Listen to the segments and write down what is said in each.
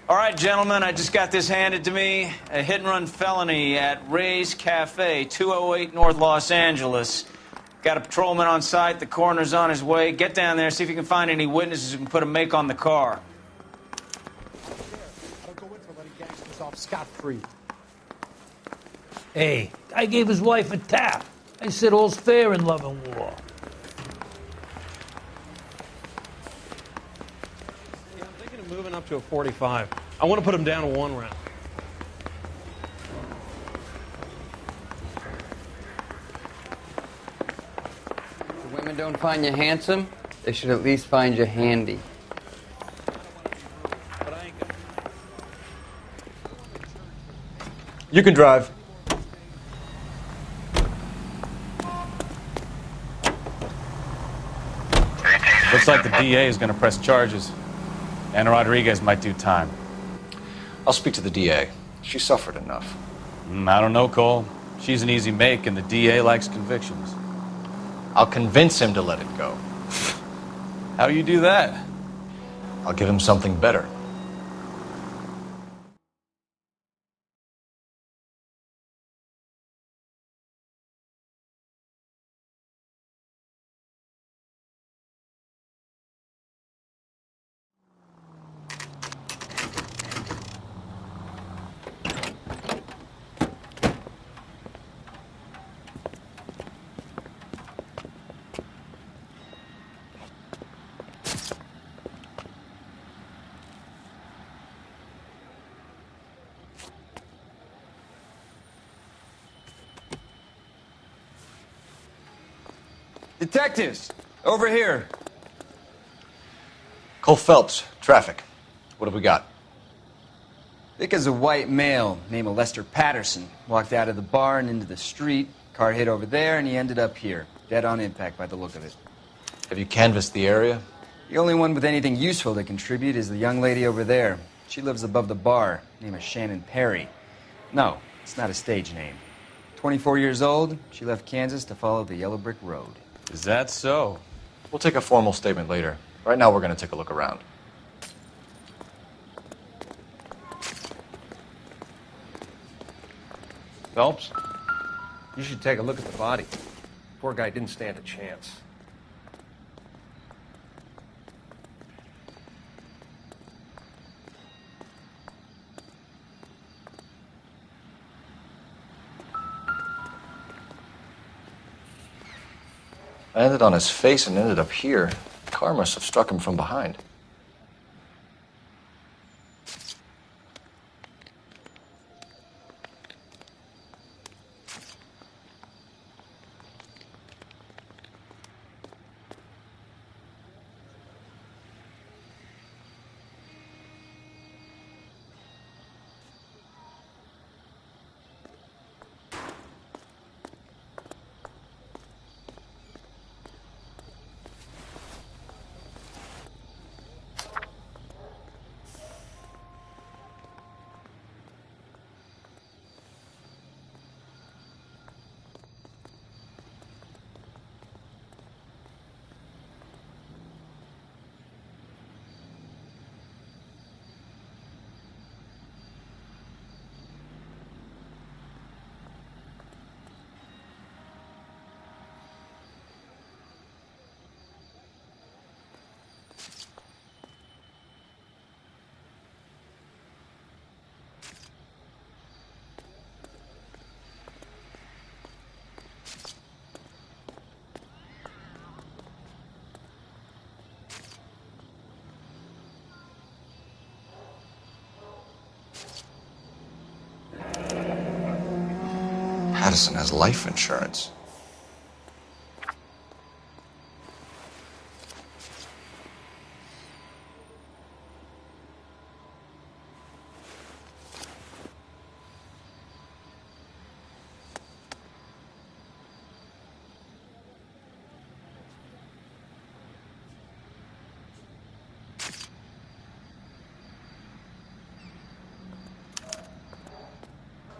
All right, gentlemen, I just got this handed to me. A hit-and-run felony at Ray's Cafe, 208 North Los Angeles. Got a patrolman on site. The coroner's on his way. Get down there, see if you can find any witnesses who can put a make on the car. I don't go in for letting gangsters off scot-free. Hey, I gave his wife a tap. I said all's fair in love and war. Yeah, I'm thinking of moving up to a 45. I want to put him down to 1 round. If women don't find you handsome, they should at least find you handy. You can drive. Looks like the DA is going to press charges. And Rodriguez might do time. I'll speak to the DA. She suffered enough. I don't know, Cole. She's an easy make, and the DA likes convictions. I'll convince him to let it go. How do you do that? I'll give him something better. Detectives, over here. Cole Phelps, traffic. What have we got? Vic is a white male named Lester Patterson. Walked out of the bar and into the street. Car hit over there, and he ended up here. Dead on impact by the look of it. Have you canvassed the area? The only one with anything useful to contribute is the young lady over there. She lives above the bar. Name is Shannon Perry. No, it's not a stage name. 24 years old, she left Kansas to follow the yellow brick road. Is that so? We'll take a formal statement later. Right now, we're going to take a look around. Phelps, you should take a look at the body. Poor guy didn't stand a chance. I landed on his face and ended up here. The car must have struck him from behind. Patterson has life insurance.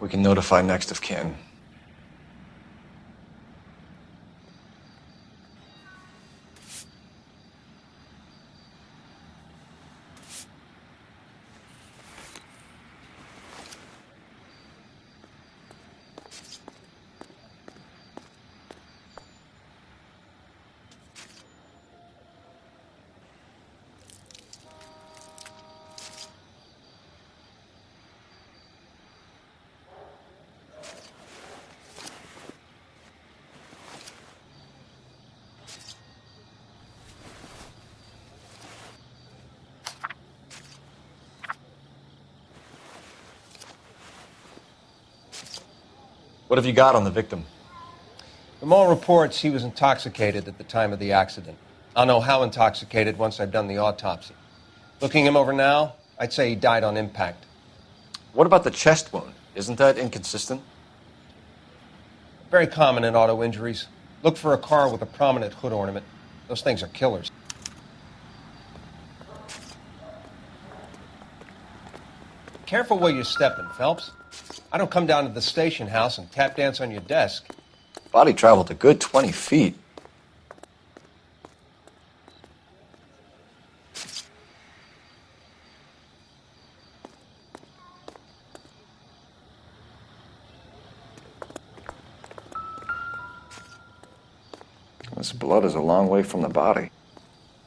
We can notify next of kin. What have you got on the victim? From all reports, he was intoxicated at the time of the accident. I'll know how intoxicated once I've done the autopsy. Looking him over now, I'd say he died on impact. What about the chest wound? Isn't that inconsistent? Very common in auto injuries. Look for a car with a prominent hood ornament. Those things are killers. Careful where you're stepping, Phelps. I don't come down to the station house and tap dance on your desk. Body traveled a good 20 feet. This blood is a long way from the body.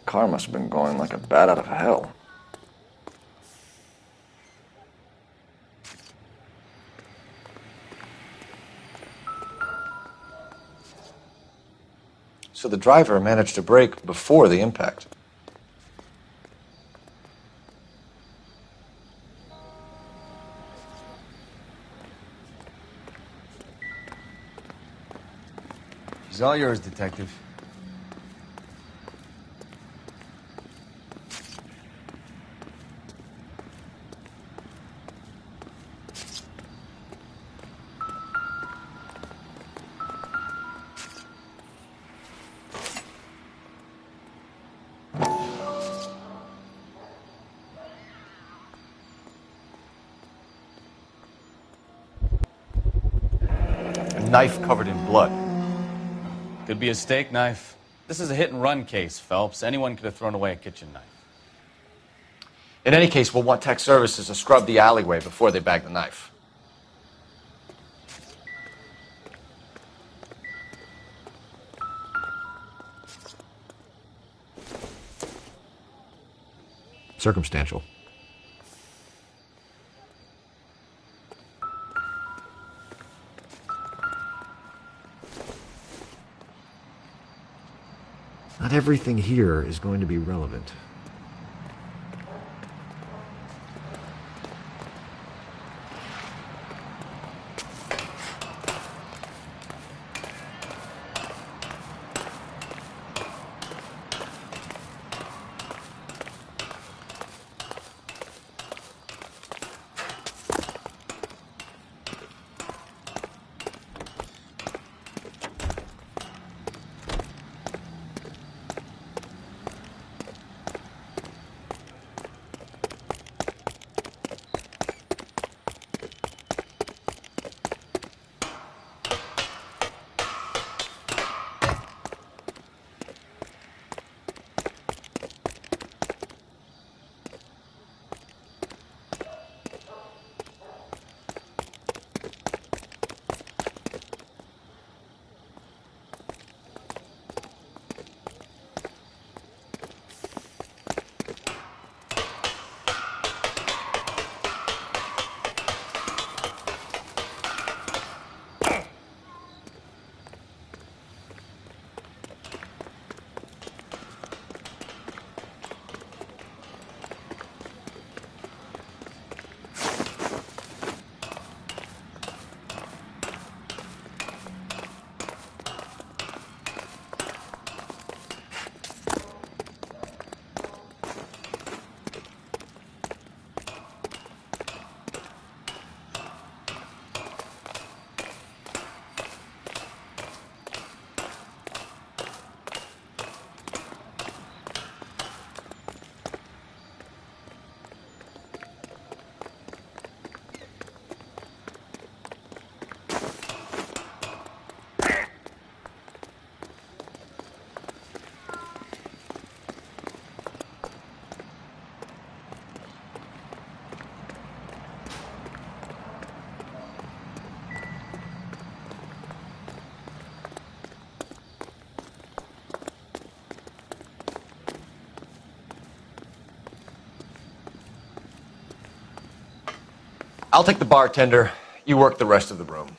Car must have been going like a bat out of hell. So the driver managed to brake before the impact. She's all yours, Detective. A knife covered in blood. Could be a steak knife. This is a hit-and-run case, Phelps. Anyone could have thrown away a kitchen knife. In any case, we'll want tech services to scrub the alleyway before they bag the knife. Circumstantial. Not everything here is going to be relevant. I'll take the bartender. You work the rest of the room.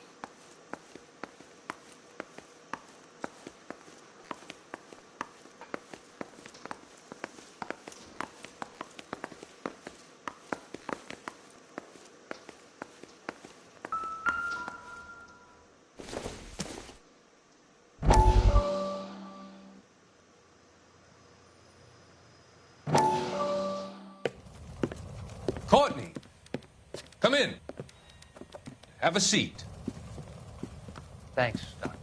Courtney, come in. Have a seat. Thanks, Doctor.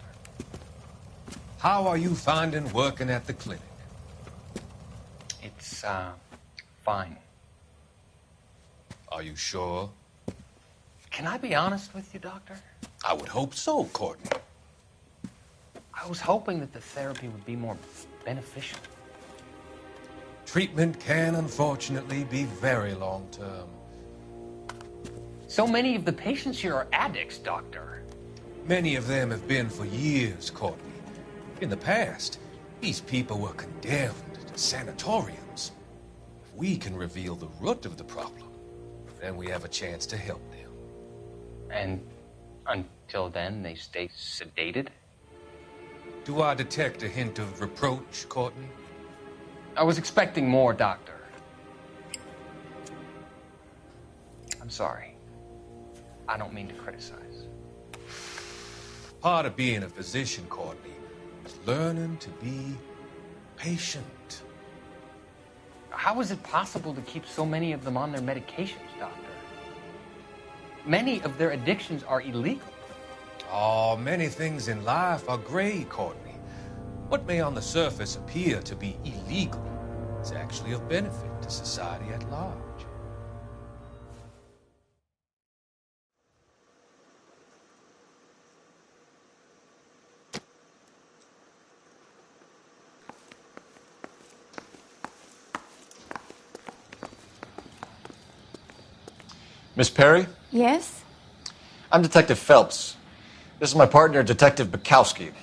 How are you finding working at the clinic? It's, fine. Are you sure? Can I be honest with you, Doctor? I would hope so, Courtney. I was hoping that the therapy would be more beneficial. Treatment can, unfortunately, be very long-term. So many of the patients here are addicts, Doctor. Many of them have been for years, Courtney. In the past, these people were condemned to sanatoriums. If we can reveal the root of the problem, then we have a chance to help them. And until then, they stay sedated? Do I detect a hint of reproach, Courtney? I was expecting more, Doctor. I'm sorry. I don't mean to criticize. Part of being a physician, Courtney, is learning to be patient. How is it possible to keep so many of them on their medications, Doctor? Many of their addictions are illegal. Oh, many things in life are gray, Courtney. What may on the surface appear to be illegal is actually of benefit to society at large. Miss Perry? Yes? I'm Detective Phelps. This is my partner, Detective Bukowski.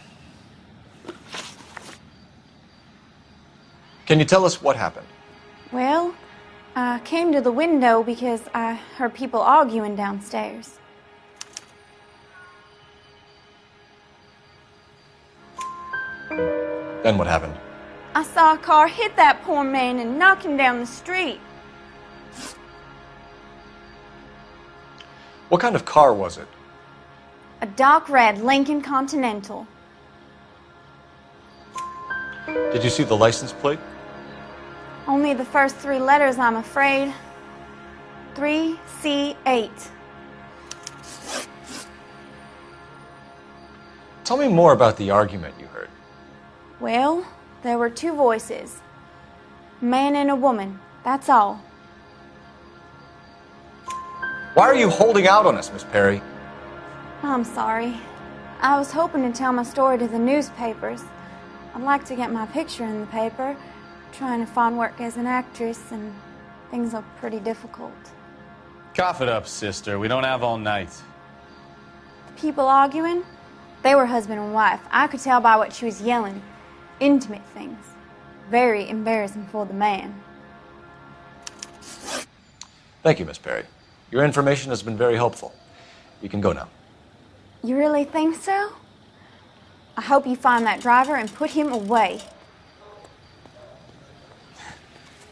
Can you tell us what happened? Well, I came to the window because I heard people arguing downstairs. Then what happened? I saw a car hit that poor man and knock him down the street. What kind of car was it? A dark red Lincoln Continental. Did you see the license plate? Only the first three letters, I'm afraid. 3C8. Tell me more about the argument you heard. Well, there were two voices. A man and a woman, that's all. Why are you holding out on us, Miss Perry? I'm sorry. I was hoping to tell my story to the newspapers. I'd like to get my picture in the paper. Trying to find work as an actress, and things are pretty difficult. Cough it up, sister. We don't have all night. The people arguing, they were husband and wife. I could tell by what she was yelling. Intimate things. Very embarrassing for the man. Thank you, Miss Perry. Your information has been very helpful. You can go now. You really think so? I hope you find that driver and put him away.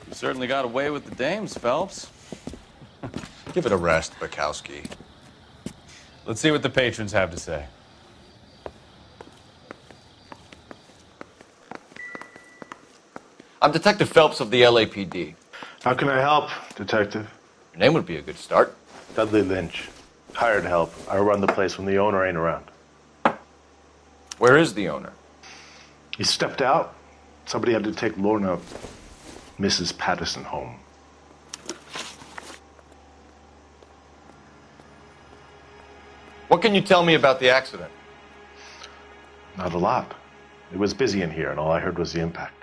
You certainly got away with the dames, Phelps. Give it a rest, Bukowski. Let's see what the patrons have to say. I'm Detective Phelps of the LAPD. How can I help, Detective? Your name would be a good start. Dudley Lynch. Hired help. I run the place when the owner ain't around. Where is the owner? He stepped out. Somebody had to take Lorna, Mrs. Patterson, home. What can you tell me about the accident? Not a lot. It was busy in here, and all I heard was the impact.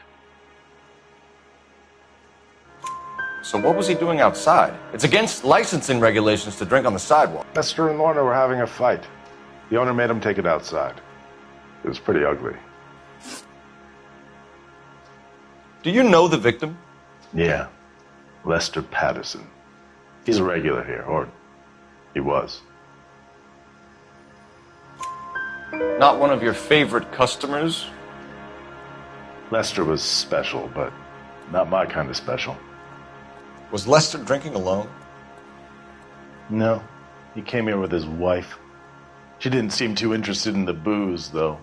So what was he doing outside? It's against licensing regulations to drink on the sidewalk. Esther and Lorna were having a fight. The owner made him take it outside. It was pretty ugly. Do you know the victim? Yeah. Lester Patterson. He's a regular here, or He was. Not one of your favorite customers? Lester was special, but not my kind of special. Was Lester drinking alone? No. He came here with his wife. She didn't seem too interested in the booze, though.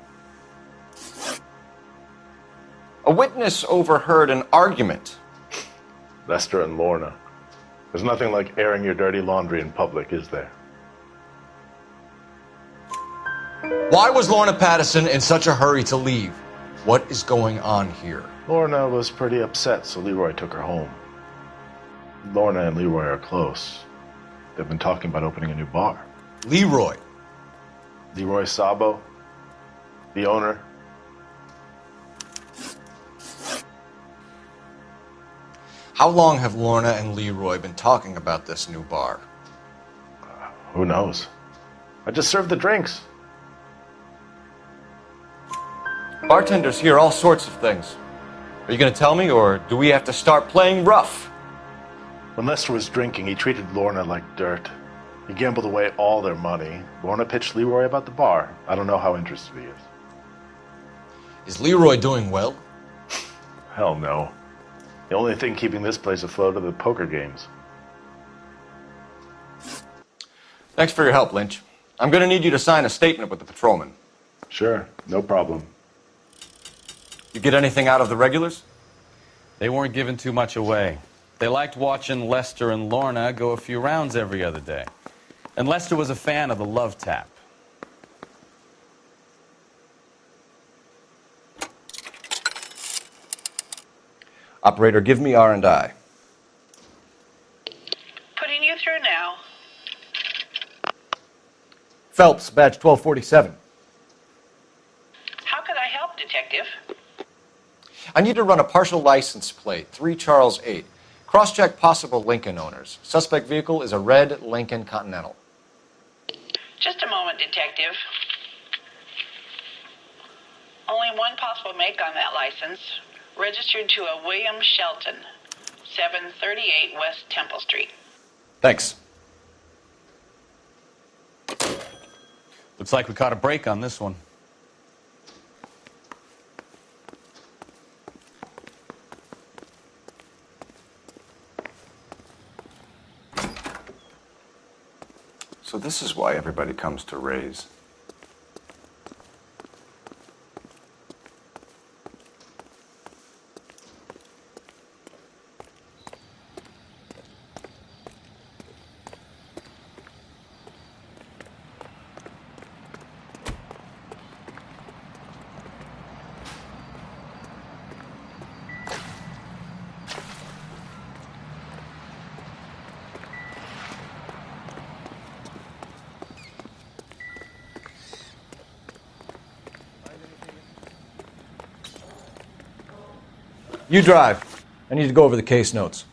A witness overheard an argument. Lester and Lorna. There's nothing like airing your dirty laundry in public, is there? Why was Lorna Patterson in such a hurry to leave? What is going on here? Lorna was pretty upset, so Leroy took her home. Lorna and Leroy are close. They've been talking about opening a new bar. Leroy? Leroy Sabo, the owner. How long have Lorna and Leroy been talking about this new bar? Who knows? I just served the drinks. Bartenders hear all sorts of things. Are you going to tell me, or do we have to start playing rough? When Lester was drinking, he treated Lorna like dirt. He gambled away all their money. Lorna pitched Leroy about the bar. I don't know how interested he is. Is Leroy doing well? Hell no. The only thing keeping this place afloat are the poker games. Thanks for your help, Lynch. I'm going to need you to sign a statement with the patrolman. Sure, no problem. You get anything out of the regulars? They weren't giving too much away. They liked watching Lester and Lorna go a few rounds every other day. And Lester was a fan of the love tap. Operator, give me R&I. Putting you through now. Phelps, badge 1247. How could I help, Detective? I need to run a partial license plate, 3 Charles 8. Cross-check possible Lincoln owners. Suspect vehicle is a red Lincoln Continental. Just a moment, Detective. Only one possible make on that license. Registered to a William Shelton, 738 West Temple Street. Thanks. Looks like we caught a break on this one. So this is why everybody comes to Ray's. You drive. I need to go over the case notes.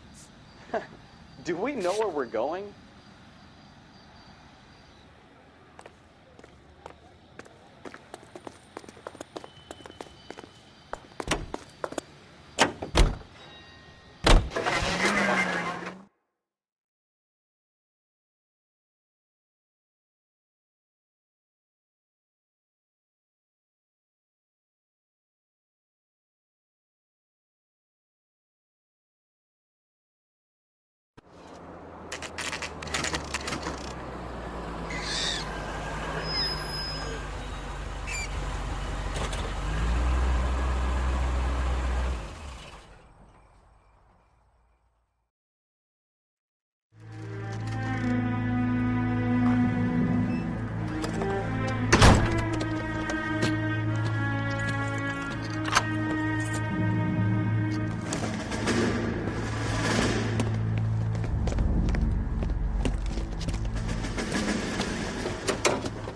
Do we know where we're going?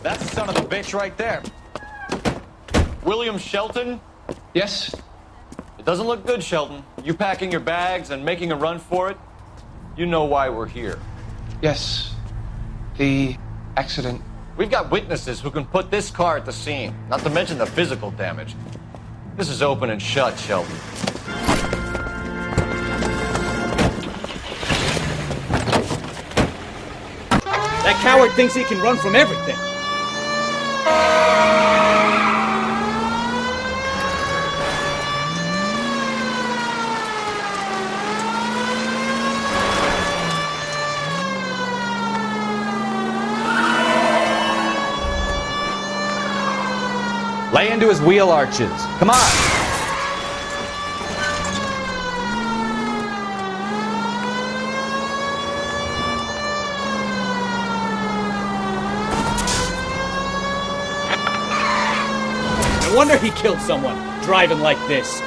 That's the son of the bitch right there. William Shelton? Yes? It doesn't look good, Shelton. You packing your bags and making a run for it? You know why we're here. Yes. The accident. We've got witnesses who can put this car at the scene, not to mention the physical damage. This is open and shut, Shelton. That coward thinks he can run from everything. Lay into his wheel arches. Come on. No wonder he killed someone, driving like this.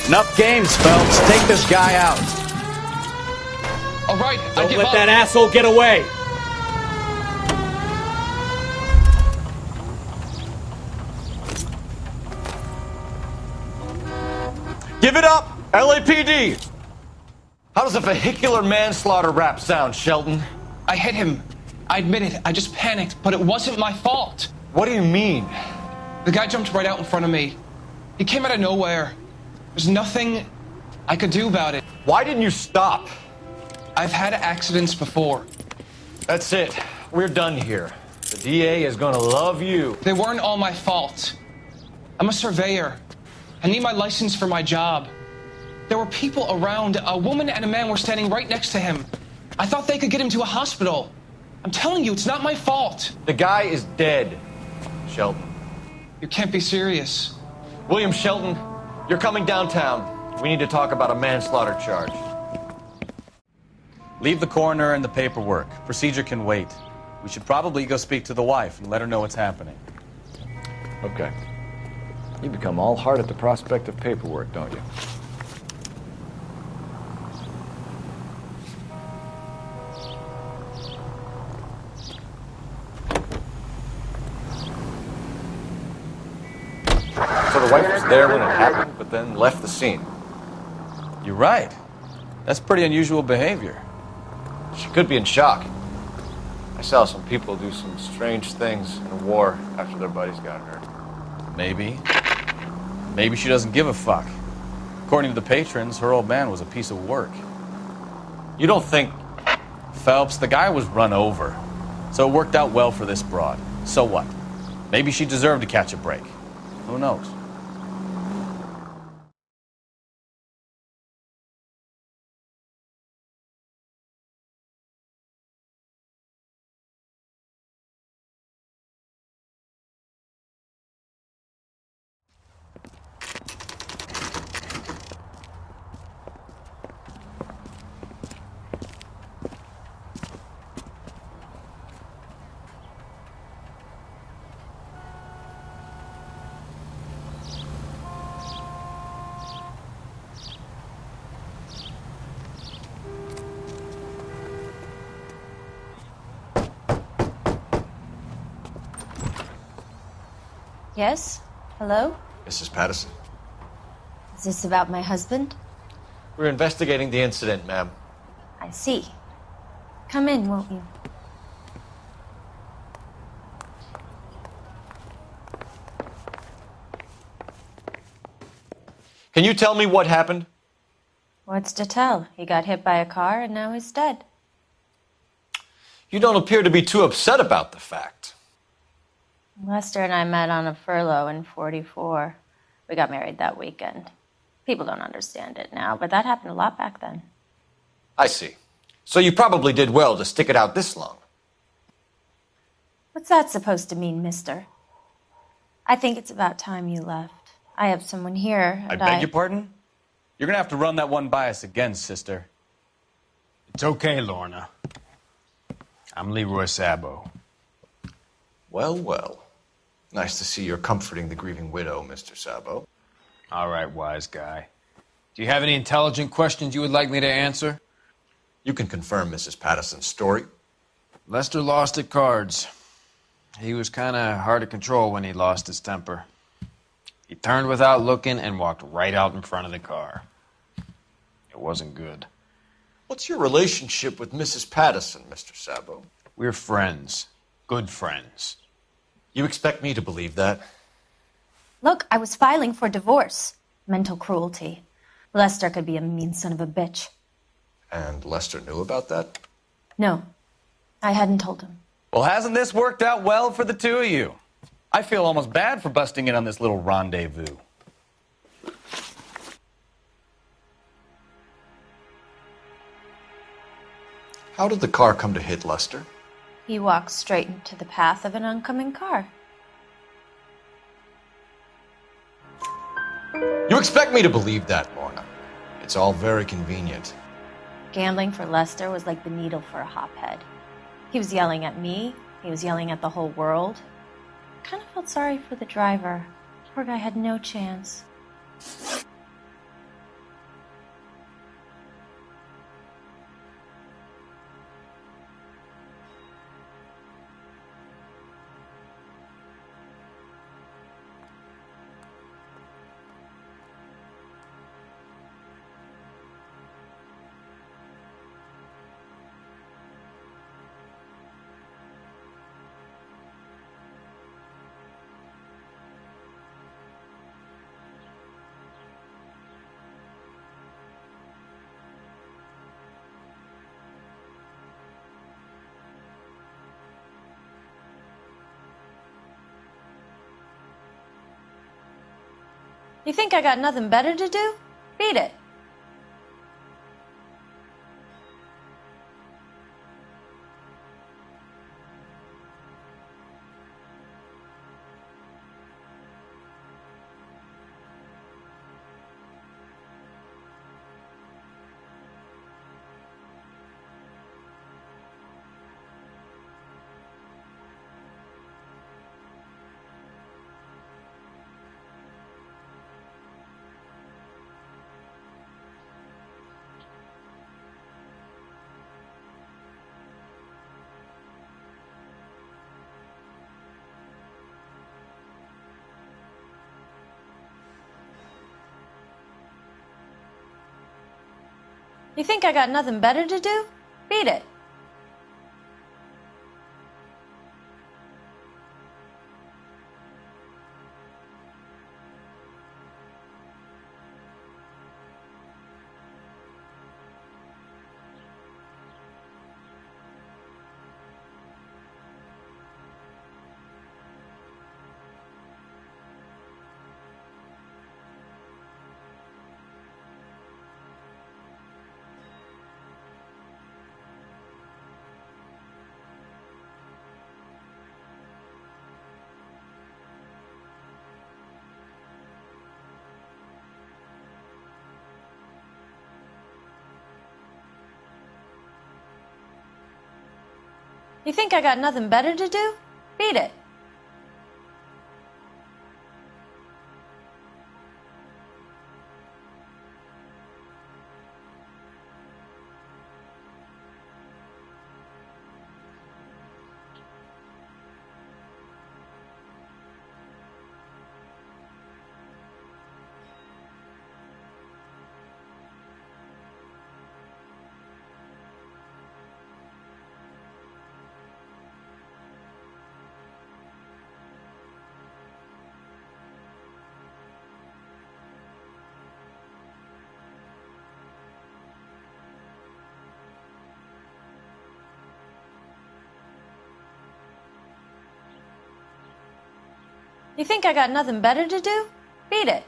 Enough games, Phelps. Take this guy out. All right, don't let that asshole get away. Give it up, LAPD! How does a vehicular manslaughter rap sound, Shelton? I hit him. I admit it. I just panicked, but it wasn't my fault. What do you mean? The guy jumped right out in front of me. He came out of nowhere. There's nothing I could do about it. Why didn't you stop? I've had accidents before. That's it. We're done here. The DA is gonna love you. They weren't all my fault. I'm a surveyor. I need my license for my job. There were people around. A woman and a man were standing right next to him. I thought they could get him to a hospital. I'm telling you, it's not my fault. The guy is dead, Shelton. You can't be serious. William Shelton, you're coming downtown. We need to talk about a manslaughter charge. Leave the coroner and the paperwork. Procedure can wait. We should probably go speak to the wife and let her know what's happening. Okay. You become all heart at the prospect of paperwork, don't you? So the wife was there when it happened, but then left the scene. You're right. That's pretty unusual behavior. She could be in shock. I saw some people do some strange things in a war after their buddies got hurt. Maybe. Maybe she doesn't give a fuck. According to the patrons, her old man was a piece of work. You don't think... Phelps, the guy was run over. So it worked out well for this broad. So what? Maybe she deserved to catch a break. Who knows? Yes? Hello? Mrs. Patterson. Is this about my husband? We're investigating the incident, ma'am. I see. Come in, won't you? Can you tell me what happened? What's to tell? He got hit by a car and now he's dead. You don't appear to be too upset about the fact. Lester and I met on a furlough in '44. We got married that weekend. People don't understand it now, but that happened a lot back then. I see. So you probably did well to stick it out this long. What's that supposed to mean, mister? I think it's about time you left. I have someone here, I and beg your pardon? You're gonna have to run that one by us again, sister. It's okay, Lorna. I'm Leroy Sabo. Well, well. Nice to see you're comforting the grieving widow, Mr. Sabo. All right, wise guy. Do you have any intelligent questions you would like me to answer? You can confirm Mrs. Patterson's story. Lester lost at cards. He was kind of hard to control when he lost his temper. He turned without looking and walked right out in front of the car. It wasn't good. What's your relationship with Mrs. Patterson, Mr. Sabo? We're friends. Good friends. You expect me to believe that? Look, I was filing for divorce. Mental cruelty. Lester could be a mean son of a bitch. And Lester knew about that? No. I hadn't told him. Well, hasn't this worked out well for the two of you? I feel almost bad for busting in on this little rendezvous. How did the car come to hit Lester? He walked straight into the path of an oncoming car. You expect me to believe that, Lorna? It's all very convenient. Gambling for Lester was like the needle for a hophead. He was yelling at me. He was yelling at the whole world. I kind of felt sorry for the driver. Poor guy had no chance. You think I got nothing better to do? Beat it. You think I got nothing better to do? Beat it. You think I got nothing better to do? Beat it. You think I got nothing better to do? Beat it.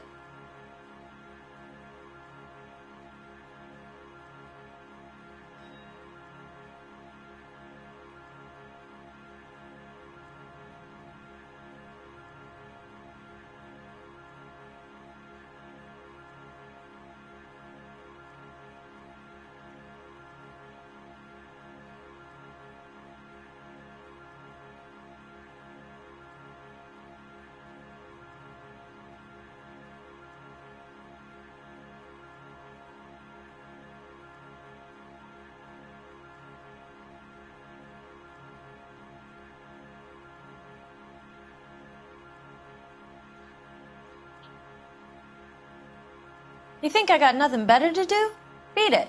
You think I got nothing better to do? Beat it.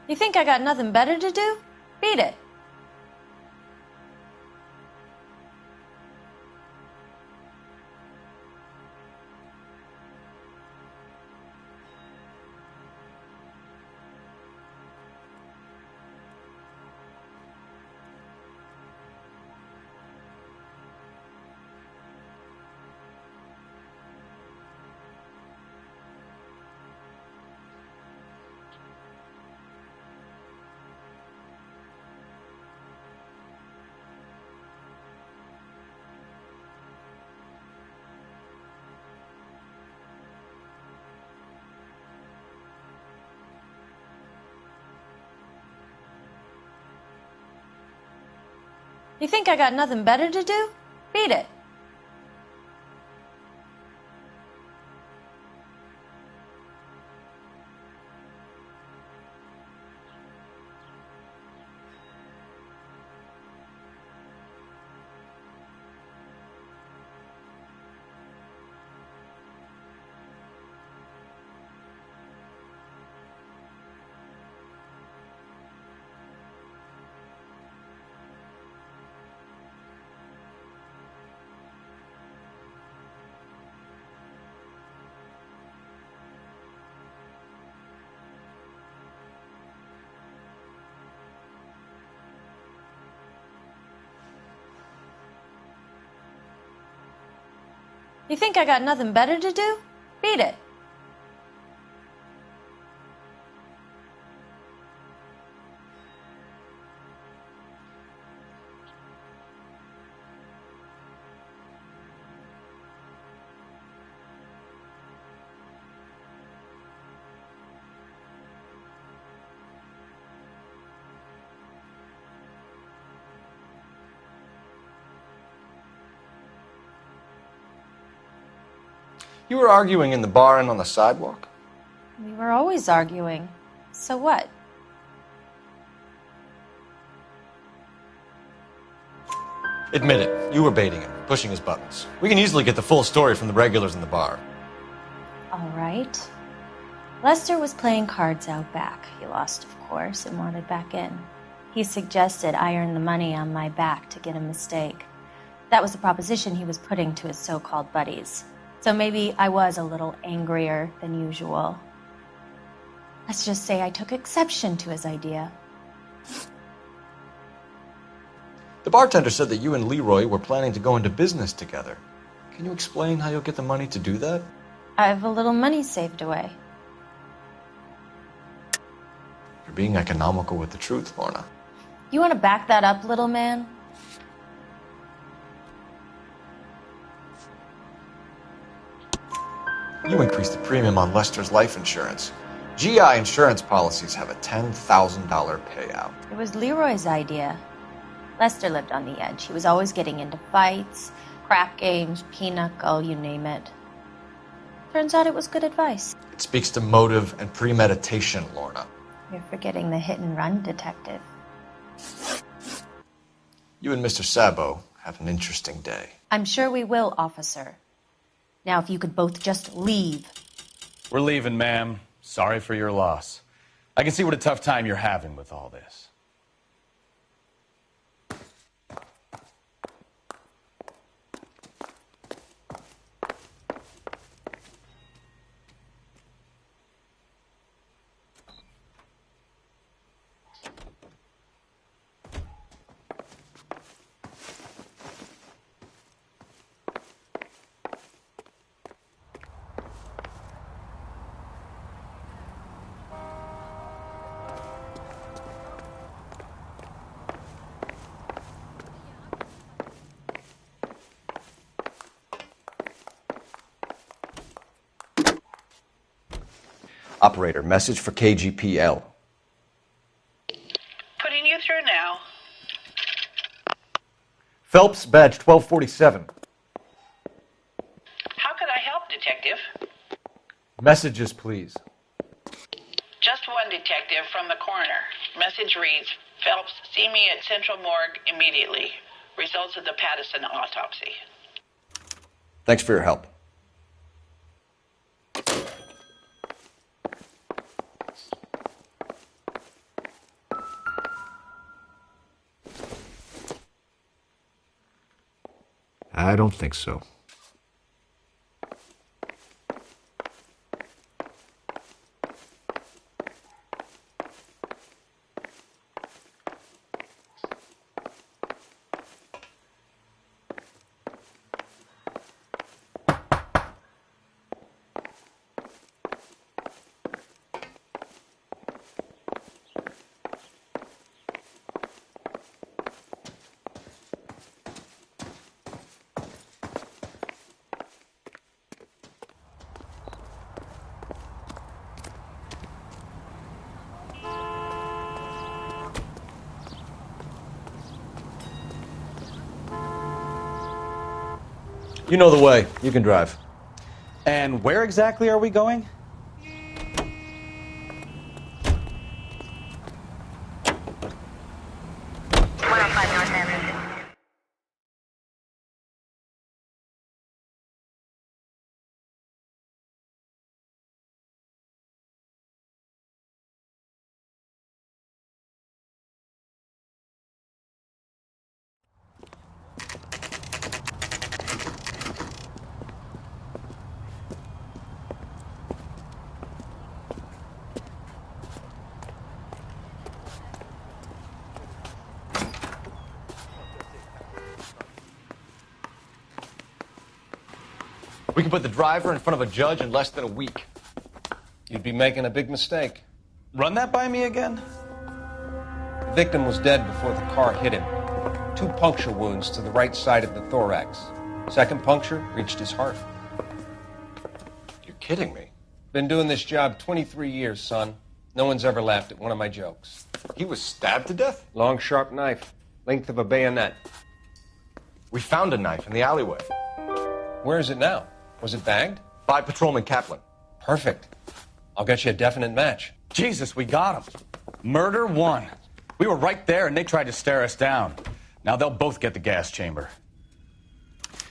You think I got nothing better to do? Beat it. You think I got nothing better to do? Beat it. You think I got nothing better to do? Beat it. You were arguing in the bar and on the sidewalk? We were always arguing. So what? Admit it, you were baiting him, pushing his buttons. We can easily get the full story from the regulars in the bar. All right. Lester was playing cards out back. He lost, of course, and wanted back in. He suggested I earn the money on my back to get a mistake. That was the proposition he was putting to his so-called buddies. So maybe I was a little angrier than usual. Let's just say I took exception to his idea. The bartender said that you and Leroy were planning to go into business together. Can you explain how you'll get the money to do that? I have a little money saved away. You're being economical with the truth, Lorna. You want to back that up, little man? You increased the premium on Lester's life insurance. GI insurance policies have a $10,000 payout. It was Leroy's idea. Lester lived on the edge. He was always getting into fights, crap games, pinochle, you name it. Turns out it was good advice. It speaks to motive and premeditation, Lorna. You're forgetting the hit-and-run detective. You and Mr. Sabo have an interesting day. I'm sure we will, officer. Now, if you could both just leave. We're leaving, ma'am. Sorry for your loss. I can see what a tough time you're having with all this. Operator, message for KGPL. Putting you through now. Phelps, badge 1247. How could I help, Detective? Messages, please. Just one detective from the coroner. Message reads, Phelps, see me at Central Morgue immediately. Results of the Pattison autopsy. Thanks for your help. I don't think so. You know the way. You can drive. And where exactly are we going? We can put the driver in front of a judge in less than a week. You'd be making a big mistake. Run that by me again? The victim was dead before the car hit him. 2 puncture wounds to the right side of the thorax. Second puncture reached his heart. You're kidding me. Been doing this job 23 years, son. No one's ever laughed at one of my jokes. He was stabbed to death? Long, sharp knife. Length of a bayonet. We found a knife in the alleyway. Where is it now? Was it bagged? By Patrolman Kaplan. Perfect. I'll get you a definite match. Jesus, we got him. Murder 1. We were right there and they tried to stare us down. Now they'll both get the gas chamber.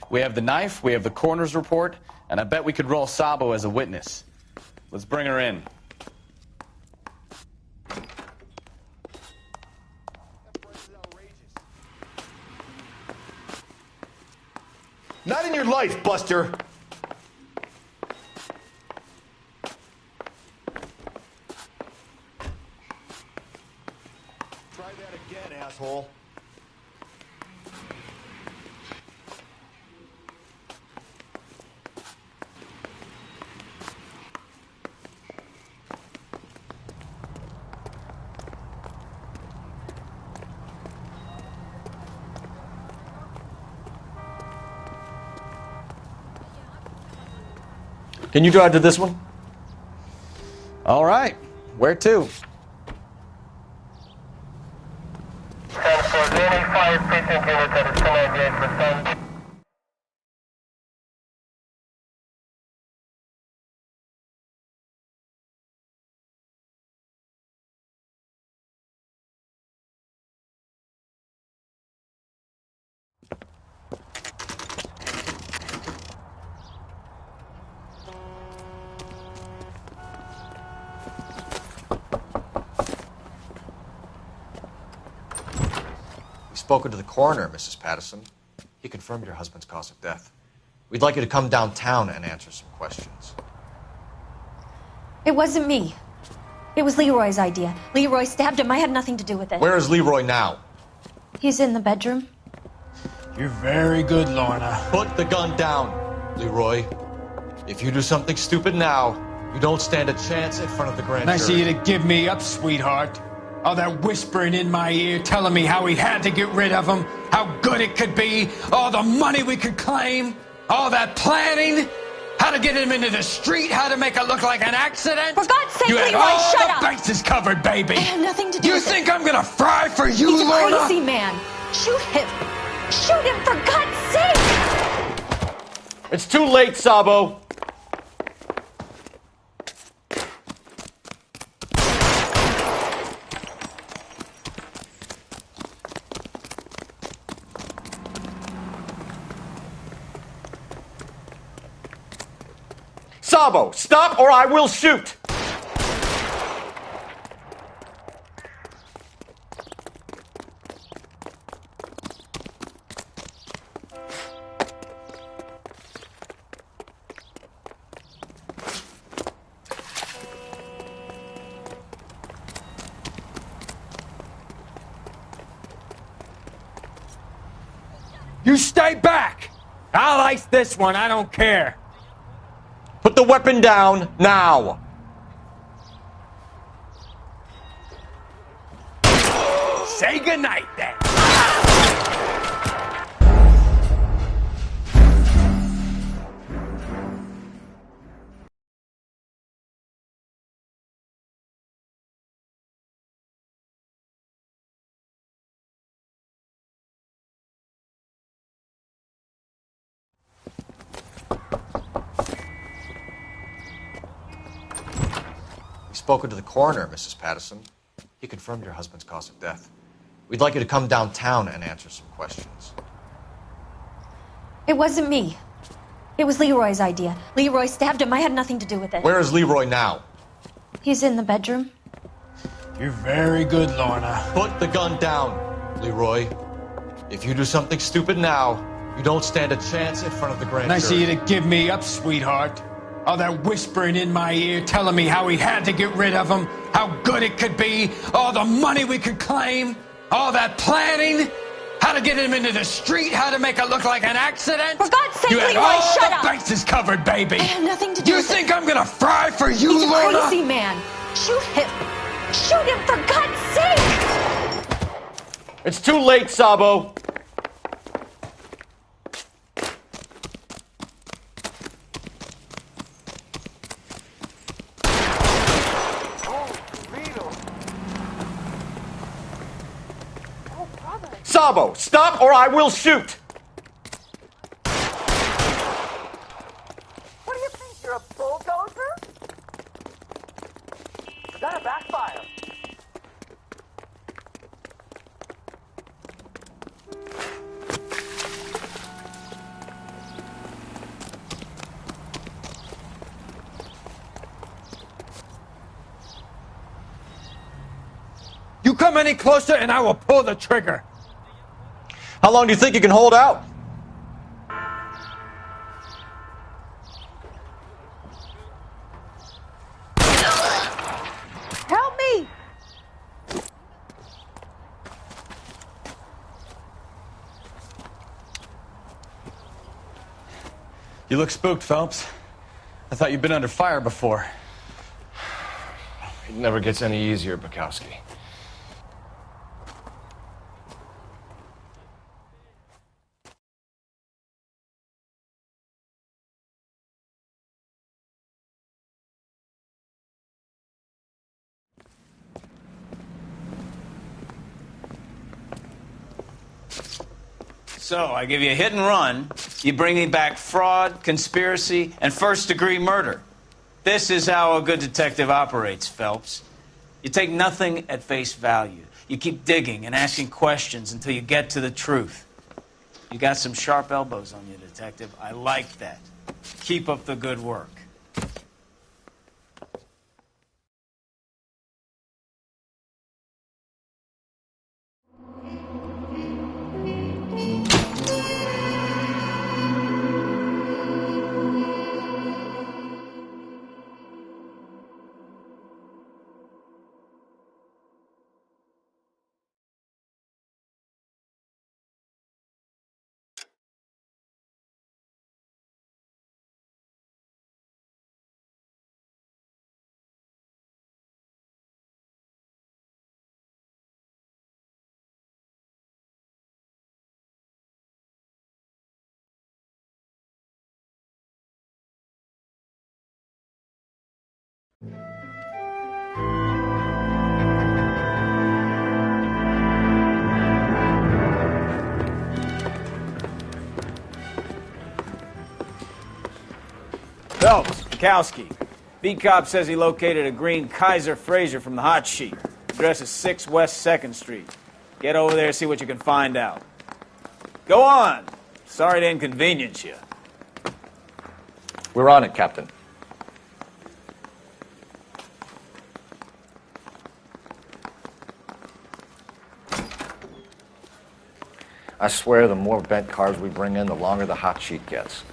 We have the knife, we have the coroner's report, and I bet we could roll Sabo as a witness. Let's bring her in. Not in your life, Buster! Try that again, asshole. Can you drive to this one? All right. Where to? Spoken to the coroner, Mrs. Patterson. He confirmed your husband's cause of death. We'd like you to come downtown and answer some questions. It wasn't me. It was Leroy's idea. Leroy stabbed him. I had nothing to do with it. Where is Leroy now? He's in the bedroom. You're very good, Lorna. Put the gun down, Leroy. If you do something stupid now, you don't stand a chance in front of the grand jury. Nice of you to give me up, sweetheart. All that whispering in my ear, telling me how we had to get rid of him, how good it could be, all the money we could claim, all that planning, how to get him into the street, how to make it look like an accident. For God's sake, you had Leroy, all shut the up. bases covered, baby. I have nothing to do You with think it. I'm gonna fry for you, He's a Lorna? crazy man. Shoot him. Shoot him, for God's sake. It's too late, Sabo. Sabo, stop or I will shoot! You stay back! I'll ice this one, I don't care. Put the weapon down, now! Say goodnight, then. We've spoken to the coroner, Mrs. Patterson. He confirmed your husband's cause of death. We'd like you to come downtown and answer some questions. It wasn't me. It was Leroy's idea. Leroy stabbed him. I had nothing to do with it. Where is Leroy now? He's in the bedroom. You're very good, Lorna. Put the gun down, Leroy. If you do something stupid now, you don't stand a chance in front of the grand Nice of jury. you to give me up, sweetheart. All that whispering in my ear, telling me how he had to get rid of him, how good it could be, all the money we could claim, all that planning, how to get him into the street, how to make it look like an accident. For God's sake, you had Leroy, all shut the up. bases covered, baby. I have nothing to do You with think it. I'm gonna fry for you, He's a Lorna? crazy man. Shoot him. Shoot him, for God's sake. It's too late, Sabo. Sabo, stop or I will shoot! What do you think? You're a bulldozer? That'll backfire. You come any closer and I will pull the trigger. How long do you think you can hold out? Help me! You look spooked, Phelps. I thought you'd been under fire before. It never gets any easier, Bukowski. So, I give you a hit and run. You bring me back fraud, conspiracy, and first-degree murder. This is how a good detective operates, Phelps. You take nothing at face value. You keep digging and asking questions until you get to the truth. You got some sharp elbows on you, detective. I like that. Keep up the good work. Phelps, Bukowski. Beat cop says he located a green Kaiser Fraser from the hot sheet. Address is 6 West 2nd Street. Get over there and see what you can find out. Go on. Sorry to inconvenience you. We're on it, Captain. I swear the more bent cars we bring in, the longer the hot sheet gets.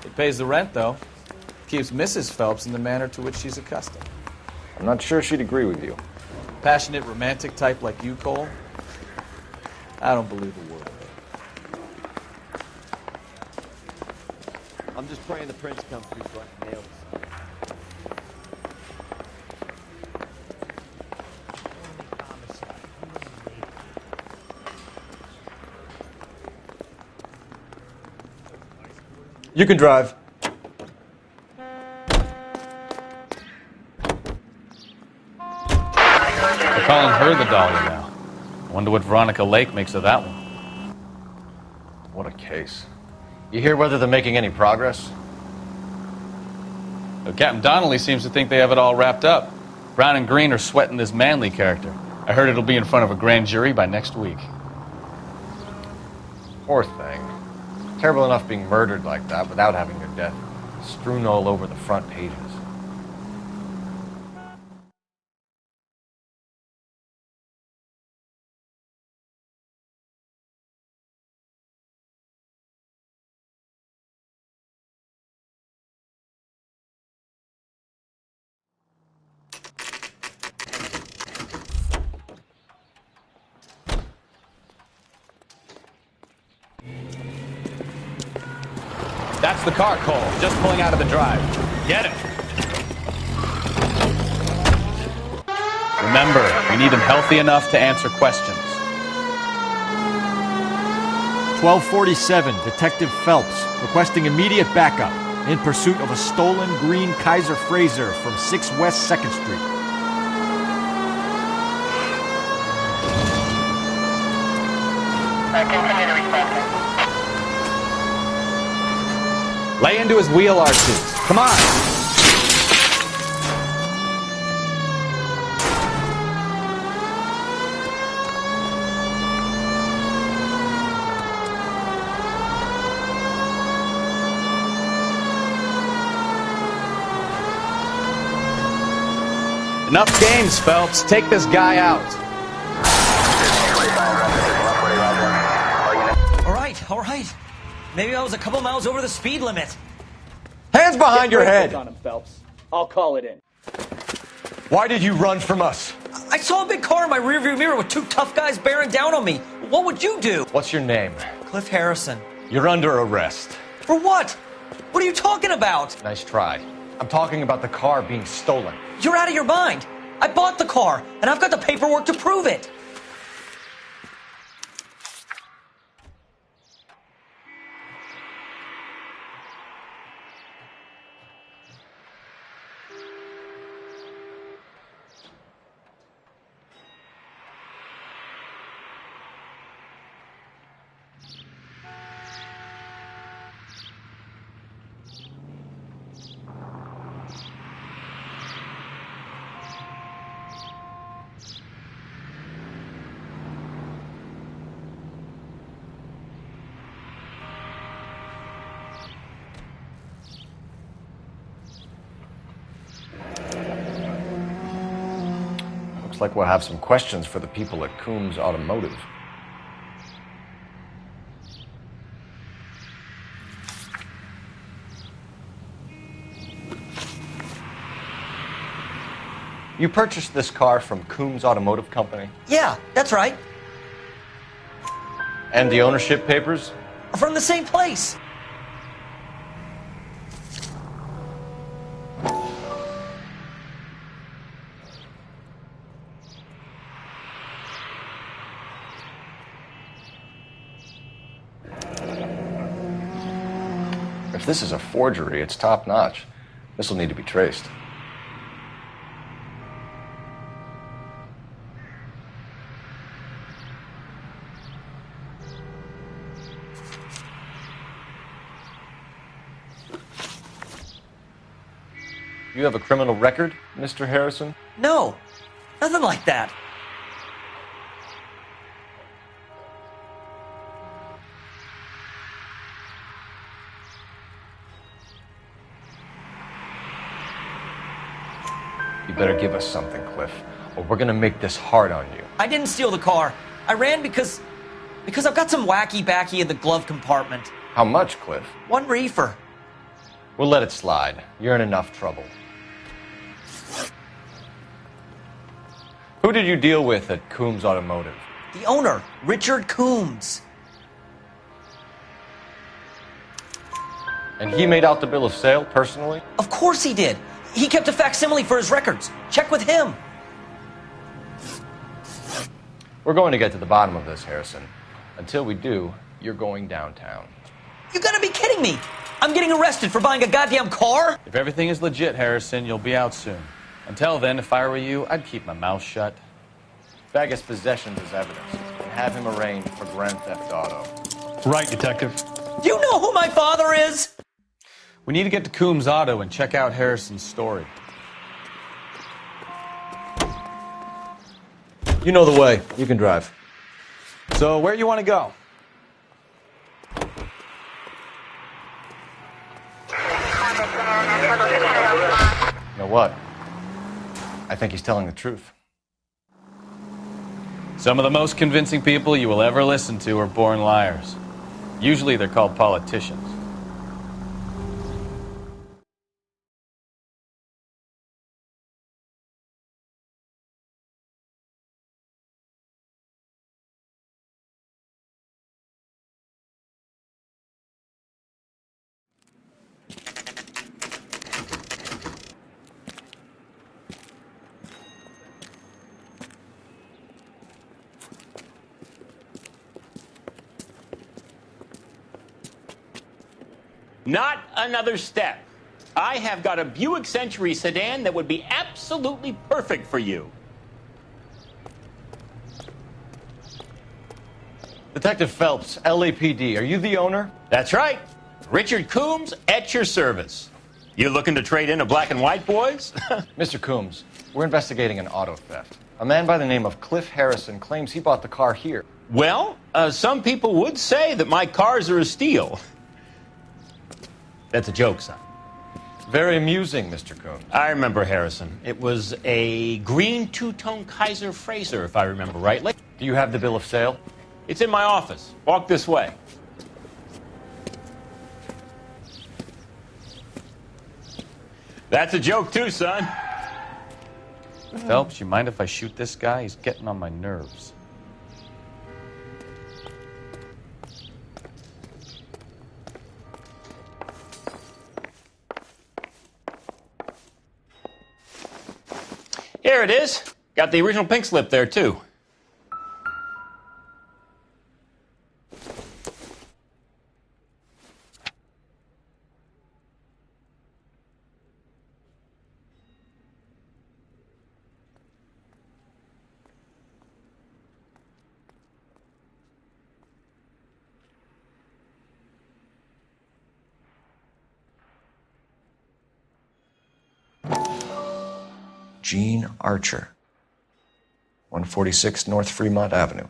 It pays the rent, though. Keeps Mrs. Phelps in the manner to which she's accustomed. I'm not sure she'd agree with you. Passionate, romantic type like you, Cole? I don't believe a word of it. I'm just praying the prince comes through so I can nail this. You can drive. They're calling her the Dahlia now. I wonder what Veronica Lake makes of that one. What a case. You hear whether they're making any progress? Captain Donnelly seems to think they have it all wrapped up. Brown and Green are sweating this Manley character. I heard it'll be in front of a grand jury by next week. Poor thing. Terrible enough being murdered like that without having your death strewn all over the front pages. That's the car, Cole. Just pulling out of the drive. Get it. Remember, we need him healthy enough to answer questions. 1247, Detective Phelps, requesting immediate backup in pursuit of a stolen green Kaiser Frazer from 6 West 2nd Street. Continue to respond. Lay into his wheel arches. Come on. Enough games, Phelps. Take this guy out. All right. Maybe I was a couple miles over the speed limit. Hands behind your head! On him, Phelps. I'll call it in. Why did you run from us? I saw a big car in my rearview mirror with 2 tough guys bearing down on me. What would you do? What's your name? Cliff Harrison. You're under arrest. For what? What are you talking about? Nice try. I'm talking about the car being stolen. You're out of your mind. I bought the car, and I've got the paperwork to prove it. Looks like we'll have some questions for the people at Coombs Automotive. You purchased this car from Coombs Automotive Company? Yeah, that's right. And the ownership papers? From the same place. If this is a forgery, it's top-notch. This will need to be traced. You have a criminal record, Mr. Harrison? No, nothing like that. You better give us something, Cliff, or we're gonna make this hard on you. I didn't steal the car. I ran because I've got some wacky backy in the glove compartment. How much, Cliff? 1 reefer. We'll let it slide. You're in enough trouble. Who did you deal with at Coombs Automotive? The owner, Richard Coombs. And he made out the bill of sale personally? Of course he did. He kept a facsimile for his records. Check with him. We're going to get to the bottom of this, Harrison. Until we do, you're going downtown. You gotta be kidding me. I'm getting arrested for buying a goddamn car? If everything is legit, Harrison, you'll be out soon. Until then, if I were you, I'd keep my mouth shut. Bag his possessions as evidence and have him arraigned for Grand Theft Auto. Right, Detective. Do you know who my father is? We need to get to Coombs Auto and check out Harrison's story. You know the way. You can drive. So, where do you want to go? You know what? I think he's telling the truth. Some of the most convincing people you will ever listen to are born liars. Usually they're called politicians. Not another step. I have got a Buick Century sedan that would be absolutely perfect for you. Detective Phelps, LAPD, are you the owner? That's right. Richard Coombs at your service. You looking to trade in a black and white, boys? Mr. Coombs, we're investigating an auto theft. A man by the name of Cliff Harrison claims he bought the car here. Well, some people would say that my cars are a steal. That's a joke, son. Very amusing, Mr. Coombs. I remember Harrison. It was a green two-tone Kaiser Frazer, if I remember rightly. Do you have the bill of sale? It's in my office. Walk this way. That's a joke, too, son. Phelps, you mind if I shoot this guy? He's getting on my nerves. Here it is. Got the original pink slip there, too. Gene Archer, 146 North Fremont Avenue.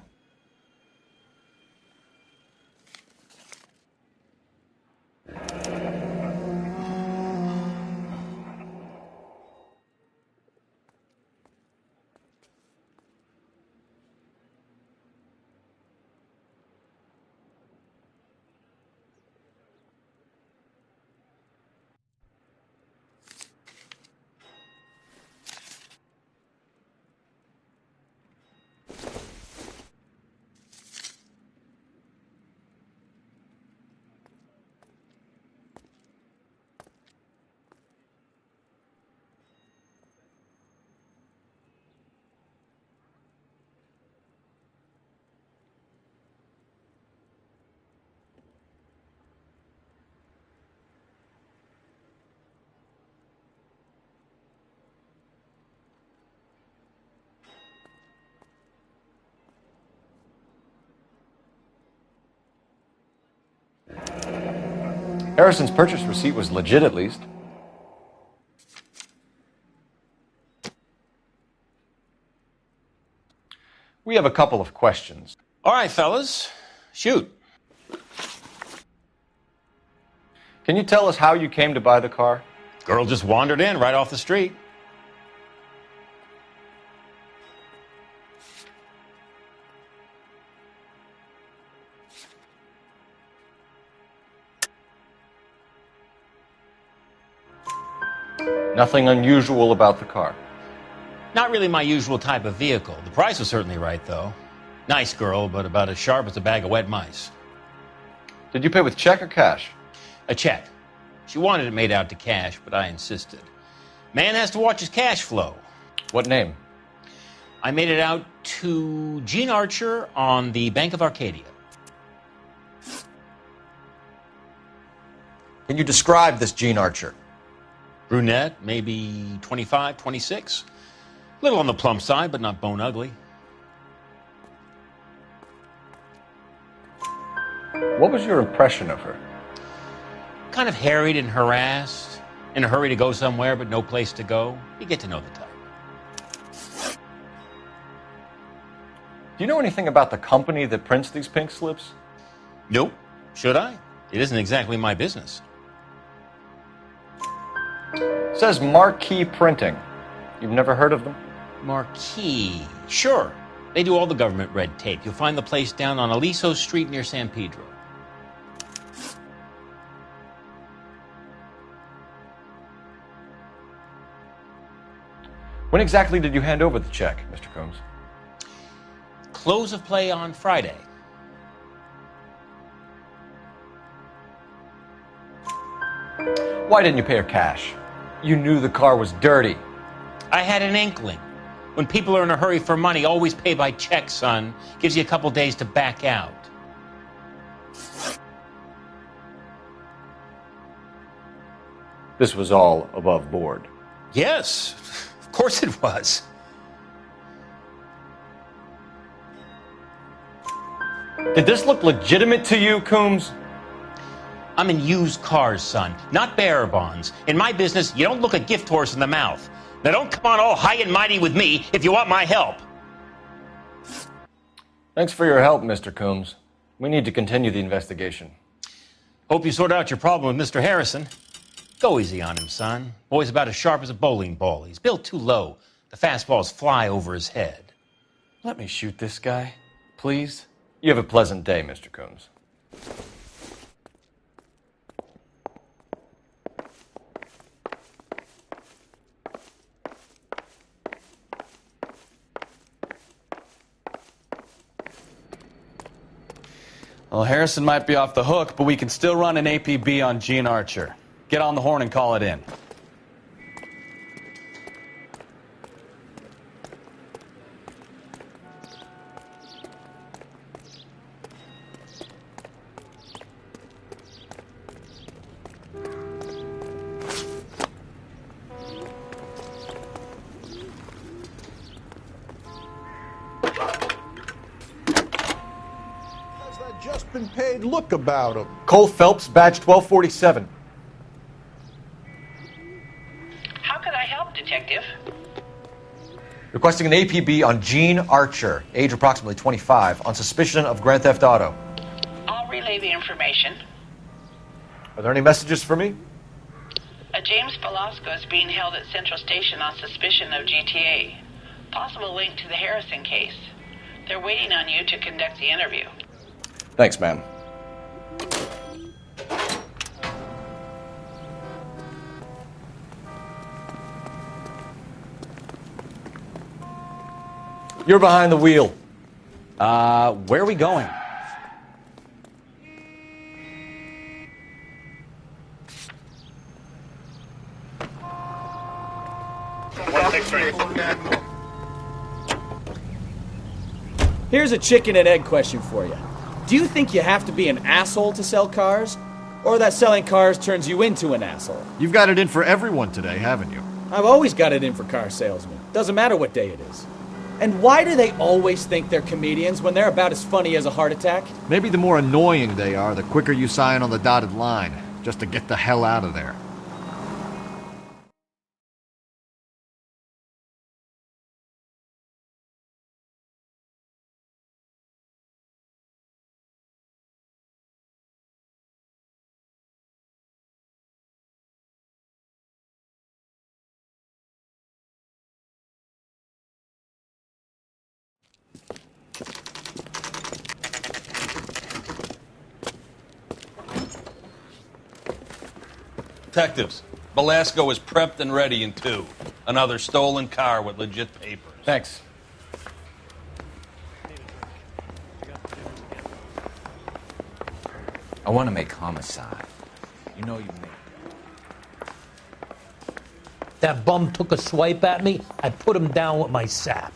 Harrison's purchase receipt was legit, at least. We have a couple of questions. All right, fellas. Shoot. Can you tell us how you came to buy the car? Girl just wandered in right off the street. Nothing unusual about the car. Not really my usual type of vehicle. The price was certainly right, though. Nice girl, but about as sharp as a bag of wet mice. Did you pay with check or cash? A check. She wanted it made out to cash, but I insisted. Man has to watch his cash flow. What name? I made it out to Gene Archer on the Bank of Arcadia. Can you describe this Gene Archer? Brunette, maybe 25, 26. Little on the plump side, but not bone ugly. What was your impression of her? Kind of harried and harassed, in a hurry to go somewhere, but no place to go. You get to know the type. Do you know anything about the company that prints these pink slips? Nope. Should I? It isn't exactly my business. It says Marquee Printing. You've never heard of them? Marquee. Sure. They do all the government red tape. You'll find the place down on Aliso Street near San Pedro. When exactly did you hand over the check, Mr. Combs? Close of play on Friday. Why didn't you pay her cash? You knew the car was dirty. I had an inkling. When people are in a hurry for money, always pay by check, son. Gives you a couple days to back out. This was all above board. Yes, of course it was. Did this look legitimate to you, Coombs? I'm in used cars, son, not bearer bonds. In my business, you don't look a gift horse in the mouth. Now don't come on all high and mighty with me if you want my help. Thanks for your help, Mr. Coombs. We need to continue the investigation. Hope you sort out your problem with Mr. Harrison. Go easy on him, son. Boy's about as sharp as a bowling ball. He's built too low. The fastballs fly over his head. Let me shoot this guy, please. You have a pleasant day, Mr. Coombs. Well, Harrison might be off the hook, but we can still run an APB on Gene Archer. Get on the horn and call it in. Just been paid look about him. Cole Phelps, badge 1247. How could I help, Detective? Requesting an APB on Gene Archer, age approximately 25, on suspicion of grand theft auto. I'll relay the information. Are there any messages for me? A James Velasco is being held at Central Station on suspicion of GTA. Possible link to the Harrison case. They're waiting on you to conduct the interview. Thanks, ma'am. You're behind the wheel. Where are we going? Here's a chicken and egg question for you. Do you think you have to be an asshole to sell cars? Or that selling cars turns you into an asshole? You've got it in for everyone today, haven't you? I've always got it in for car salesmen. Doesn't matter what day it is. And why do they always think they're comedians when they're about as funny as a heart attack? Maybe the more annoying they are, the quicker you sign on the dotted line, just to get the hell out of there. Detectives, Velasco is prepped and ready in 2. Another stolen car with legit papers. Thanks. I want to make homicide. You know you make. that bum took a swipe at me, I put him down with my sap.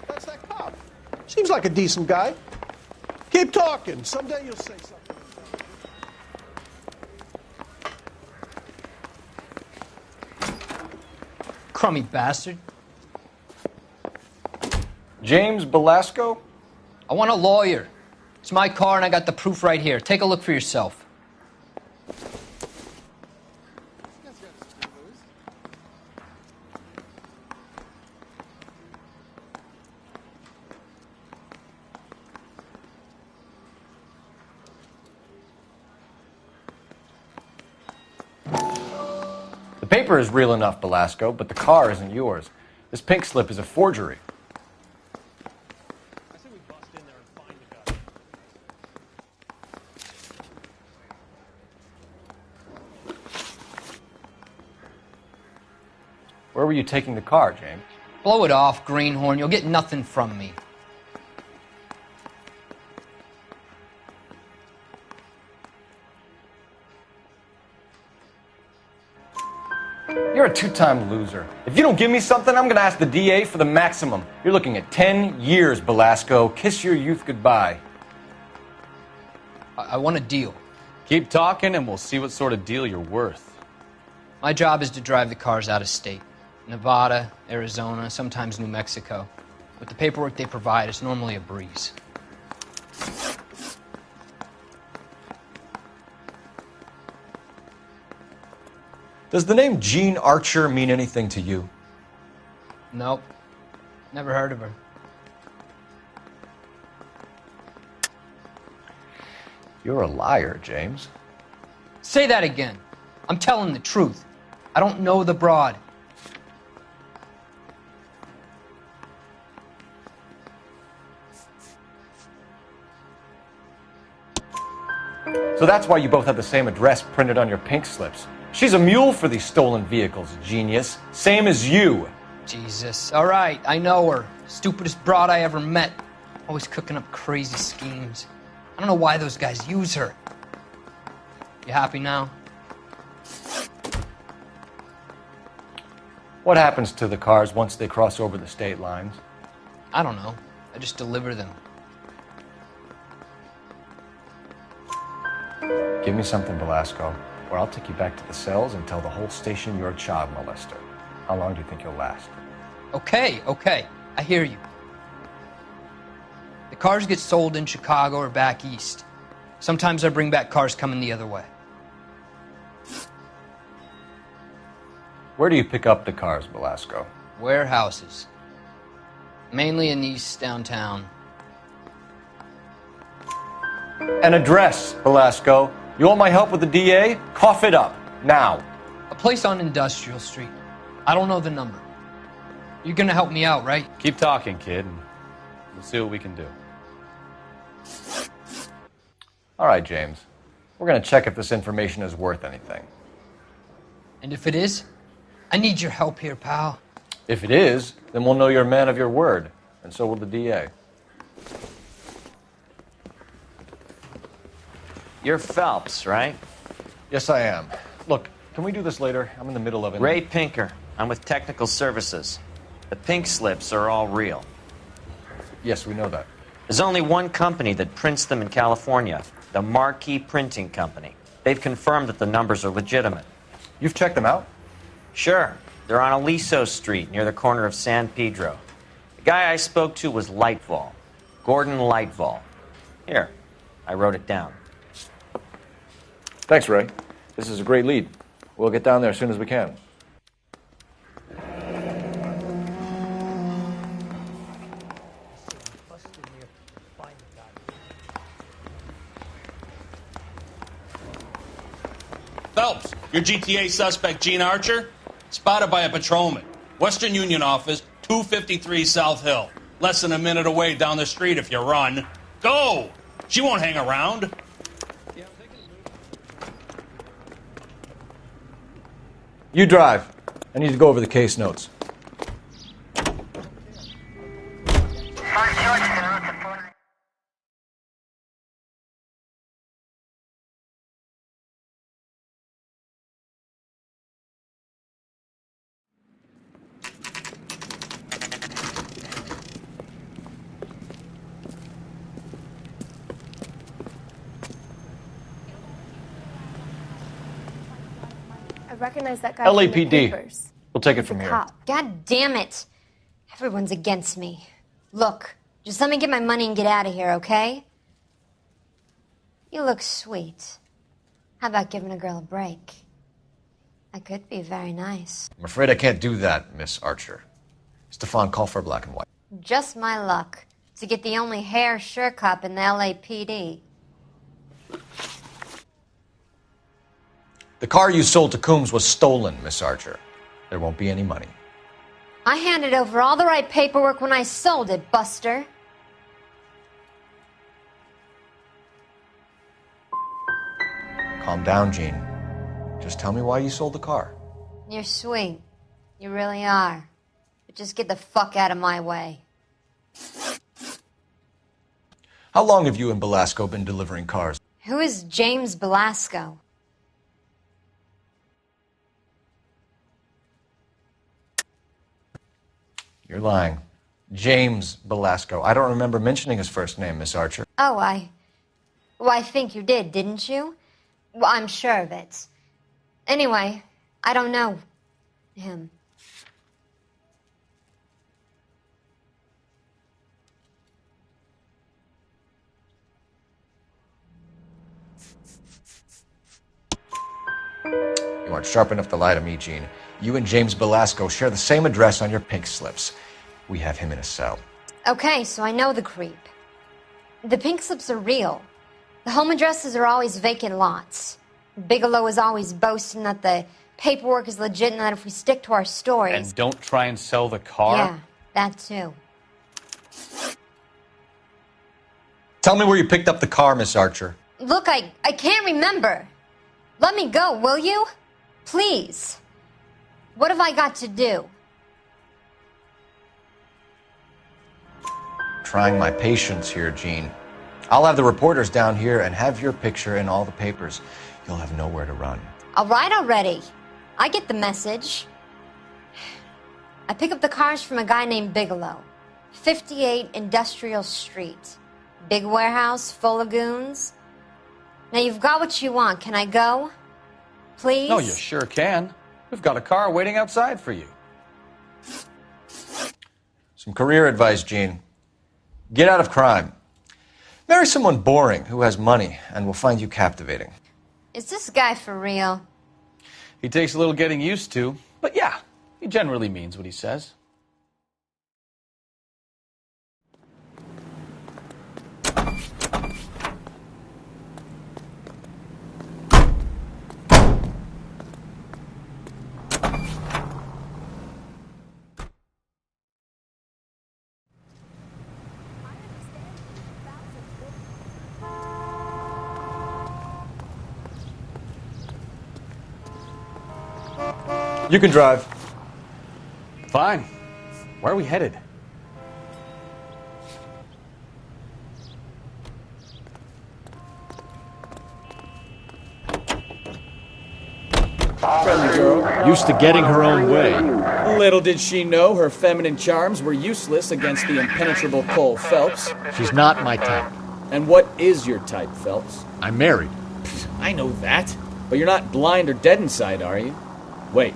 That's that cop. Seems like a decent guy. Keep talking. Someday you'll say something. Crummy bastard. James Belasco? I want a lawyer. It's my car and I got the proof right here. Take a look for yourself. The paper is real enough, Belasco, but the car isn't yours. This pink slip is a forgery. Where were you taking the car, James? Blow it off, greenhorn. You'll get nothing from me. You're a two-time loser. If you don't give me something, I'm going to ask the DA for the maximum. You're looking at 10 years, Belasco. Kiss your youth goodbye. I want a deal. Keep talking and we'll see what sort of deal you're worth. My job is to drive the cars out of state. Nevada, Arizona, sometimes New Mexico. With the paperwork they provide, it's normally a breeze. Does the name Jean Archer mean anything to you? Nope. Never heard of her. You're a liar, James. Say that again. I'm telling the truth. I don't know the broad. So that's why you both have the same address printed on your pink slips. She's a mule for these stolen vehicles, genius. Same as you. Jesus. All right, I know her. Stupidest broad I ever met. Always cooking up crazy schemes. I don't know why those guys use her. You happy now? What happens to the cars once they cross over the state lines? I don't know. I just deliver them. Give me something, Belasco, or I'll take you back to the cells and tell the whole station you're a child molester. How long do you think you'll last? Okay. I hear you. The cars get sold in Chicago or back east. Sometimes I bring back cars coming the other way. Where do you pick up the cars, Belasco? Warehouses. Mainly in East downtown. An address, Belasco. You want my help with the DA? Cough it up, now. A place on Industrial Street. I don't know the number. You're gonna help me out, right? Keep talking, kid, and we'll see what we can do. All right, James. We're going to check if this information is worth anything. And if it is, I need your help here, pal. If it is, then we'll know you're a man of your word, and so will the DA. You're Phelps, right? Yes, I am. Look, can we do this later? I'm in the middle of it. Ray Pinker. I'm with Technical Services. The pink slips are all real. Yes, we know that. There's only one company that prints them in California, the Marquee Printing Company. They've confirmed that the numbers are legitimate. You've checked them out? Sure. They're on Aliso Street, near the corner of San Pedro. The guy I spoke to was Lightval. Gordon Lightval. Here, I wrote it down. Thanks, Ray. This is a great lead. We'll get down there as soon as we can. Phelps, your GTA suspect, Jean Archer, spotted by a patrolman. Western Union office, 253 South Hill. Less than a minute away down the street if you run. Go! She won't hang around. You drive. I need to go over the case notes. recognize that guy from the LAPD. papers. We'll take it He's from a here. cop. God damn it. Everyone's against me. Look, just let me get my money and get out of here, okay? You look sweet. How about giving a girl a break? That could be very nice. I'm afraid I can't do that, Miss Archer. Stefan, call for black and white. Just my luck to get the only hair sure cop in the LAPD. The car you sold to Coombs was stolen, Miss Archer. There won't be any money. I handed over all the right paperwork when I sold it, Buster. Calm down, Jean. Just tell me why you sold the car. You're sweet. You really are. But just get the fuck out of my way. How long have you and Belasco been delivering cars? Who is James Belasco? You're lying. James Belasco. I don't remember mentioning his first name, Miss Archer. Oh, I think you did, didn't you? Well, I'm sure of it. Anyway, I don't know him. You aren't sharp enough to lie to me, Jean. You and James Belasco share the same address on your pink slips. We have him in a cell. Okay, so I know the creep. The pink slips are real. The home addresses are always vacant lots. Bigelow is always boasting that the paperwork is legit and that if we stick to our stories... And don't try and sell the car? Yeah, that too. Tell me where you picked up the car, Miss Archer. Look, I can't remember. Let me go, will you? Please. What have I got to do? Trying my patience here, Jean. I'll have the reporters down here and have your picture in all the papers. You'll have nowhere to run. All right already. I get the message. I pick up the cars from a guy named Bigelow. 58 Industrial Street. Big warehouse full of goons. Now you've got what you want. Can I go? Please? No, you sure can. We've got a car waiting outside for you. Some career advice, Jean. Get out of crime. Marry someone boring who has money and will find you captivating. Is this guy for real? He takes a little getting used to, but yeah, he generally means what he says. You can drive. Fine. Where are we headed? Friendly girl. Used to getting her own way. Little did she know her feminine charms were useless against the impenetrable Cole Phelps. She's not my type. And what is your type, Phelps? I'm married. I know that. But you're not blind or dead inside, are you? Wait.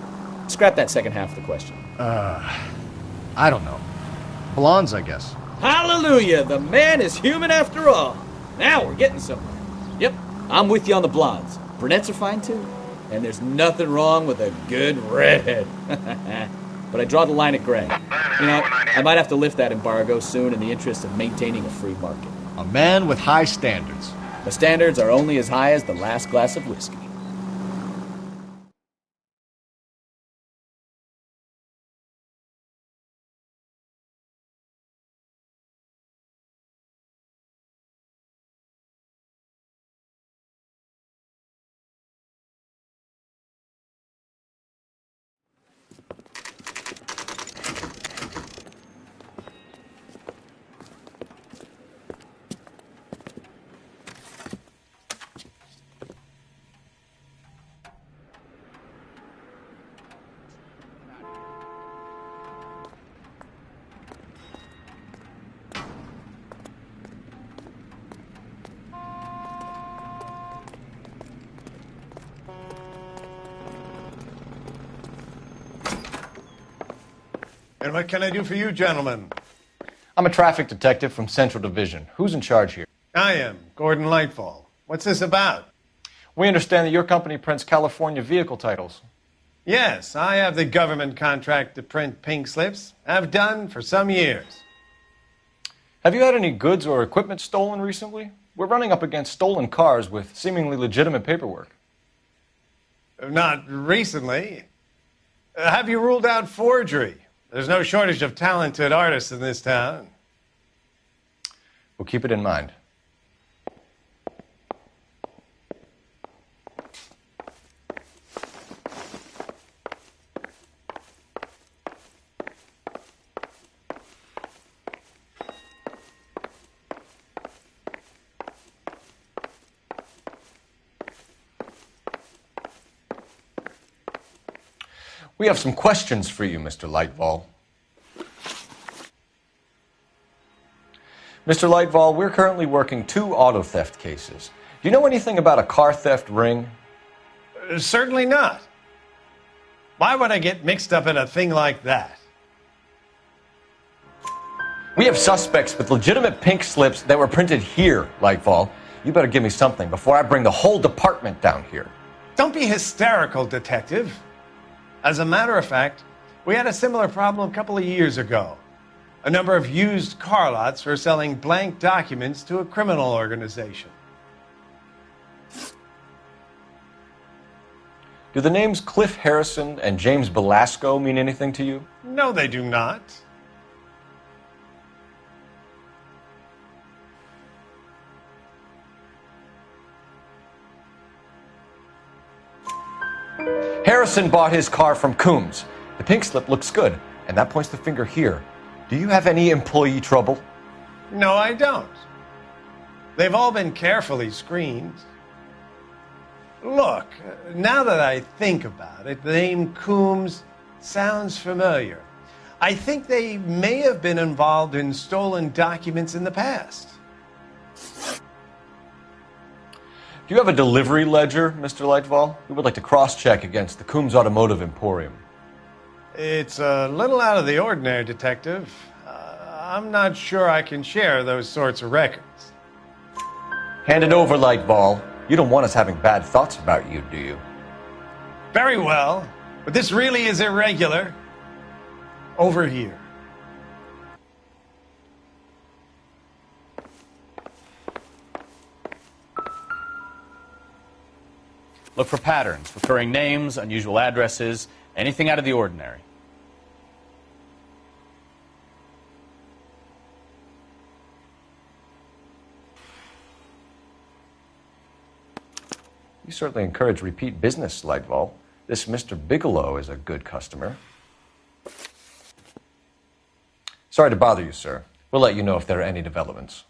Scrap that second half of the question. I don't know. Blondes, I guess. Hallelujah! The man is human after all. Now we're getting somewhere. Yep, I'm with you on the blondes. Brunettes are fine too. And there's nothing wrong with a good redhead. But I draw the line at gray. You know, I might have to lift that embargo soon in the interest of maintaining a free market. A man with high standards. The standards are only as high as the last glass of whiskey. And what can I do for you, gentlemen? I'm a traffic detective from Central Division. Who's in charge here? I am, Gordon Lightfall. What's this about? We understand that your company prints California vehicle titles. Yes, I have the government contract to print pink slips. I've done for some years. Have you had any goods or equipment stolen recently? We're running up against stolen cars with seemingly legitimate paperwork. Not recently. Have you ruled out forgery? There's no shortage of talented artists in this town. We'll keep it in mind. We have some questions for you, Mr. Lightfall. Mr. Lightfall, we're currently working 2 auto theft cases. Do you know anything about a car theft ring? Certainly not. Why would I get mixed up in a thing like that? We have suspects with legitimate pink slips that were printed here, Lightfall. You better give me something before I bring the whole department down here. Don't be hysterical, Detective. As a matter of fact, we had a similar problem a couple of years ago. A number of used car lots were selling blank documents to a criminal organization. Do the names Cliff Harrison and James Belasco mean anything to you? No, they do not. Harrison bought his car from Coombs. The pink slip looks good, and that points the finger here. Do you have any employee trouble? No, I don't. They've all been carefully screened. Look, now that I think about it, the name Coombs sounds familiar. I think they may have been involved in stolen documents in the past. Do you have a delivery ledger, Mr. Lightfall? We would like to cross-check against the Coombs Automotive Emporium. It's a little out of the ordinary, Detective. I'm not sure I can share those sorts of records. Hand it over, Lightfall. You don't want us having bad thoughts about you, do you? Very well, but this really is irregular. Over here. Look for patterns, recurring names, unusual addresses, anything out of the ordinary. You certainly encourage repeat business, Lightfall. This Mr. Bigelow is a good customer. Sorry to bother you, sir. We'll let you know if there are any developments.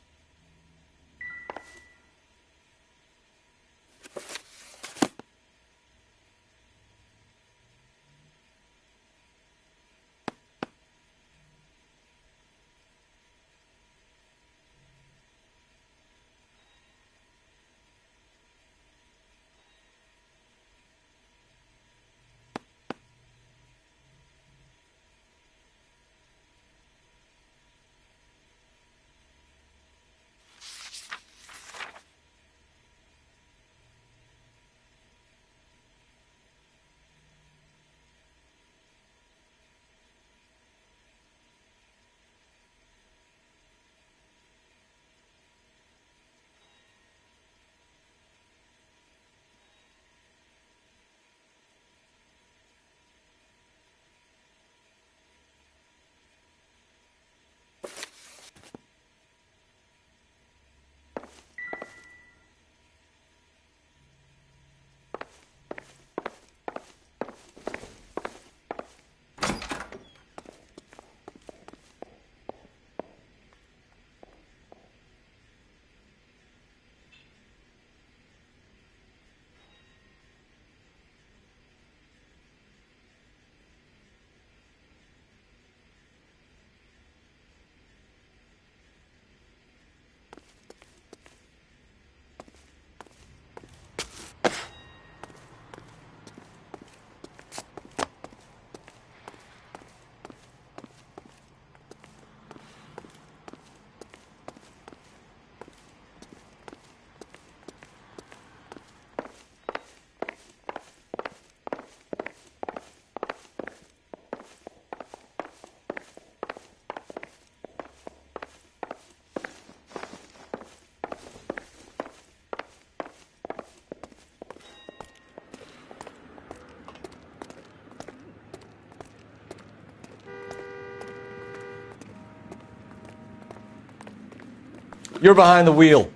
You're behind the wheel.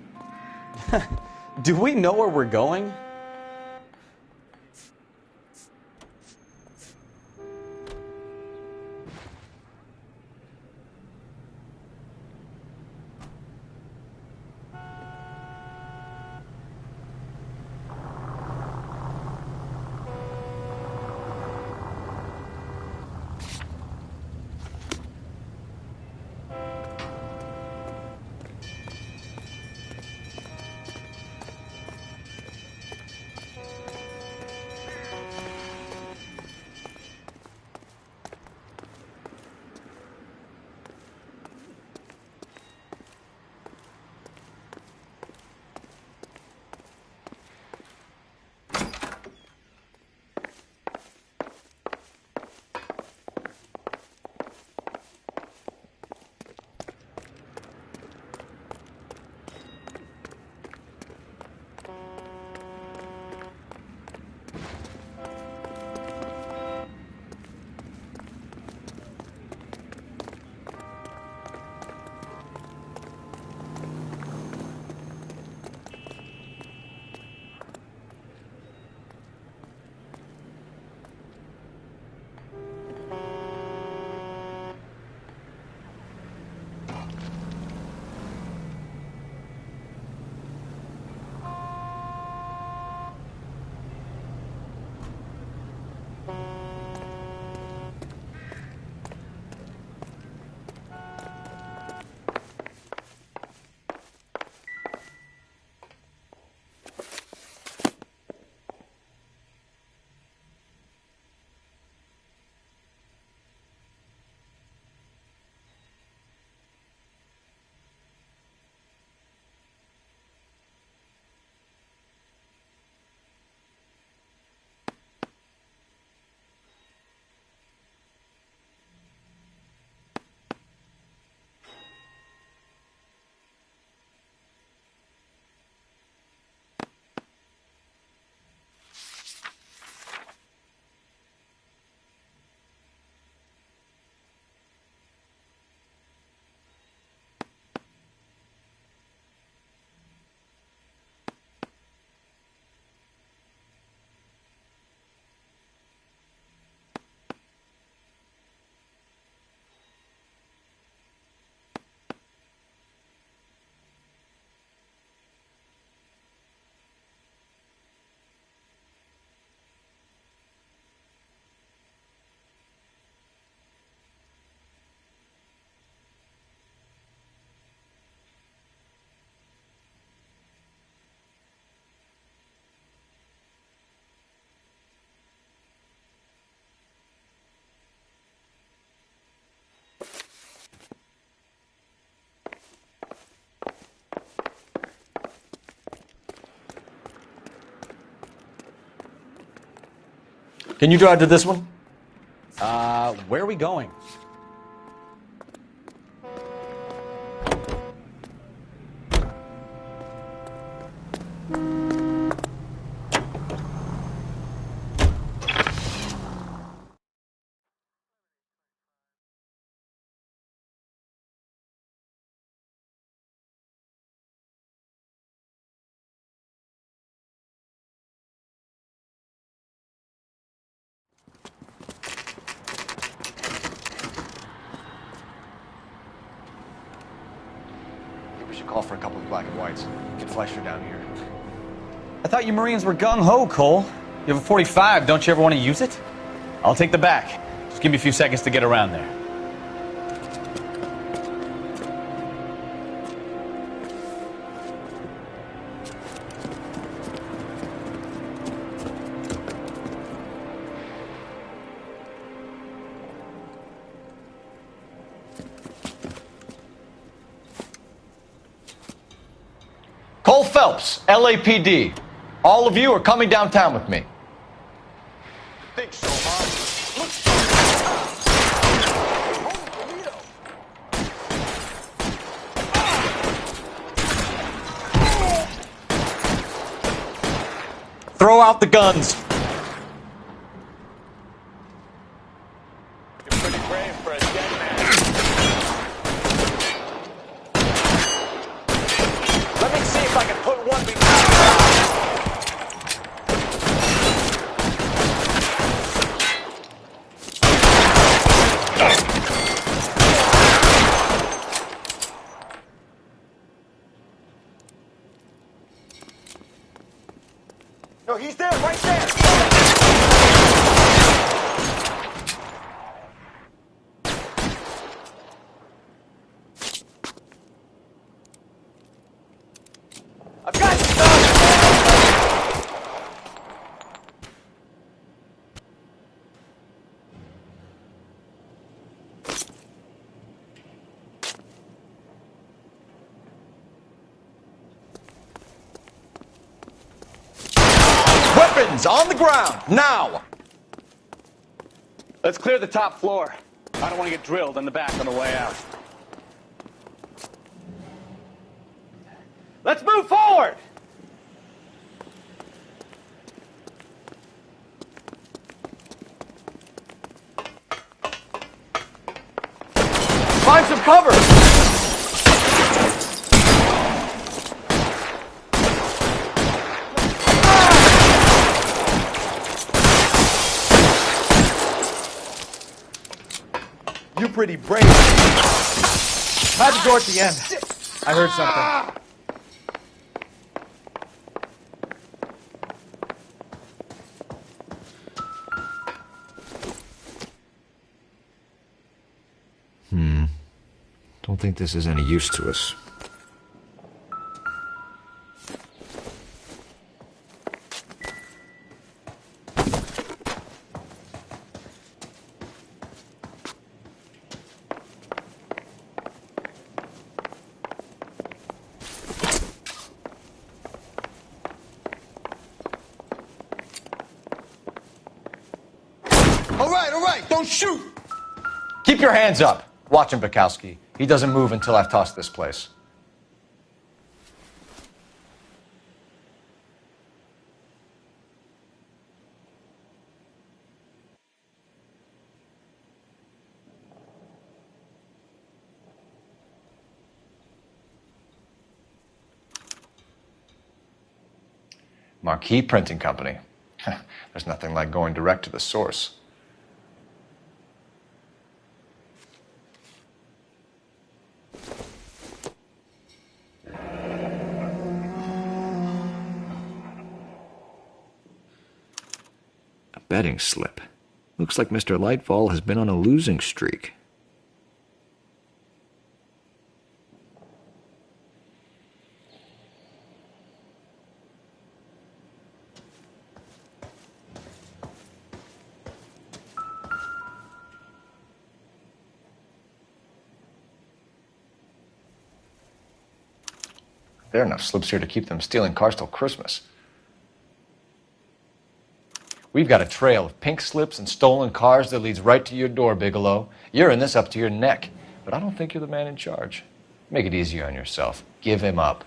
Do we know where we're going? Can you drive to this one? Where are we going? We should call for a couple of black and whites. Get Fleischer down here. I thought you Marines were gung-ho, Cole. You have a 45, don't you ever want to use it? I'll take the back. Just give me a few seconds to get around there. Cole Phelps, LAPD. All of you are coming downtown with me. Think so, huh? Throw out the guns. You're pretty brave for a dead man. Yo, he's there, right there! I've got you, son! Weapons on the ground, now! Let's clear the top floor. I don't want to get drilled in the back on the way out. Let's move forward! Find some cover! You pretty brave. Hide the door at the end. I heard something. Don't think this is any use to us. All right, don't shoot! Keep your hands up. Watch him, Bukowski. He doesn't move until I've tossed this place. Marquee Printing Company. There's nothing like going direct to the source. Betting slip. Looks like Mr. Lightfall has been on a losing streak. There are enough slips here to keep them stealing cars till Christmas. We've got a trail of pink slips and stolen cars that leads right to your door, Bigelow. You're in this up to your neck, but I don't think you're the man in charge. Make it easier on yourself. Give him up.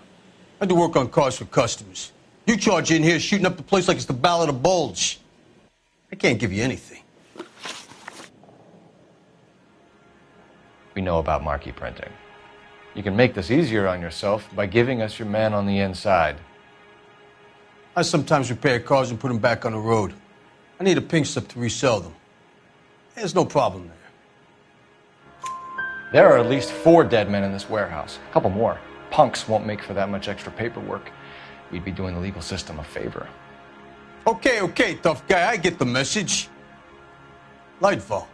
I do work on cars for customers. You charge in here shooting up the place like it's the Ballad of Bulge. I can't give you anything. We know about marquee printing. You can make this easier on yourself by giving us your man on the inside. I sometimes repair cars and put them back on the road. I need a pink slip to resell them. There's no problem there. There are at least 4 dead men in this warehouse. A couple more. Punks won't make for that much extra paperwork. We'd be doing the legal system a favor. Okay, tough guy. I get the message. Lightfall,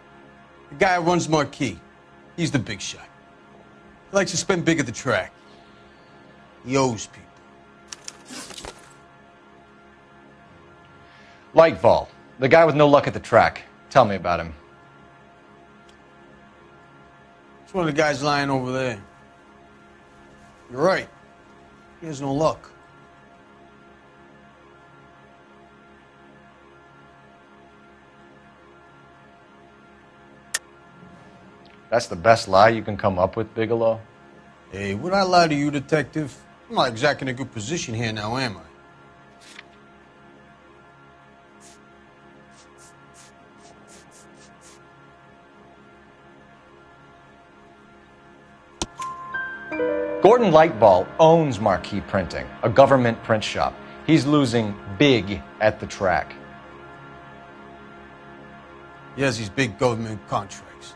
the guy who runs Marquee. He's the big shot. He likes to spend big at the track. He owes people. Lightfall, the guy with no luck at the track. Tell me about him. It's one of the guys lying over there. You're right. He has no luck. That's the best lie you can come up with, Bigelow? Hey, would I lie to you, detective? I'm not exactly in a good position here now, am I? Gordon Lightball owns Marquee Printing, a government print shop. He's losing big at the track. He has these big government contracts.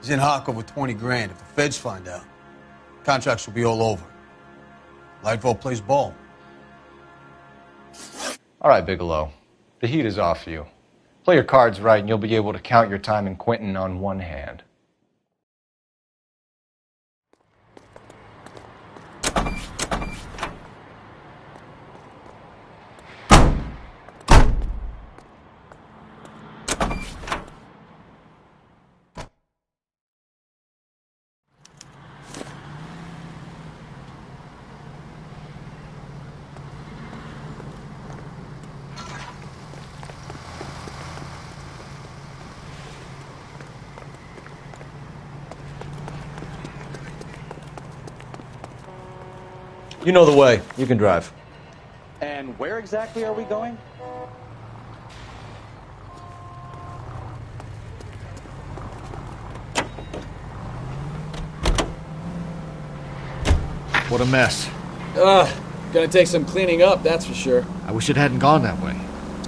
He's in hock over 20 grand. If the feds find out, contracts will be all over. Lightfall plays ball. All right, Bigelow. The heat is off you. Play your cards right, and you'll be able to count your time in Quentin on one hand. You know the way. You can drive. And where exactly are we going? What a mess. Gonna take some cleaning up, that's for sure. I wish it hadn't gone that way.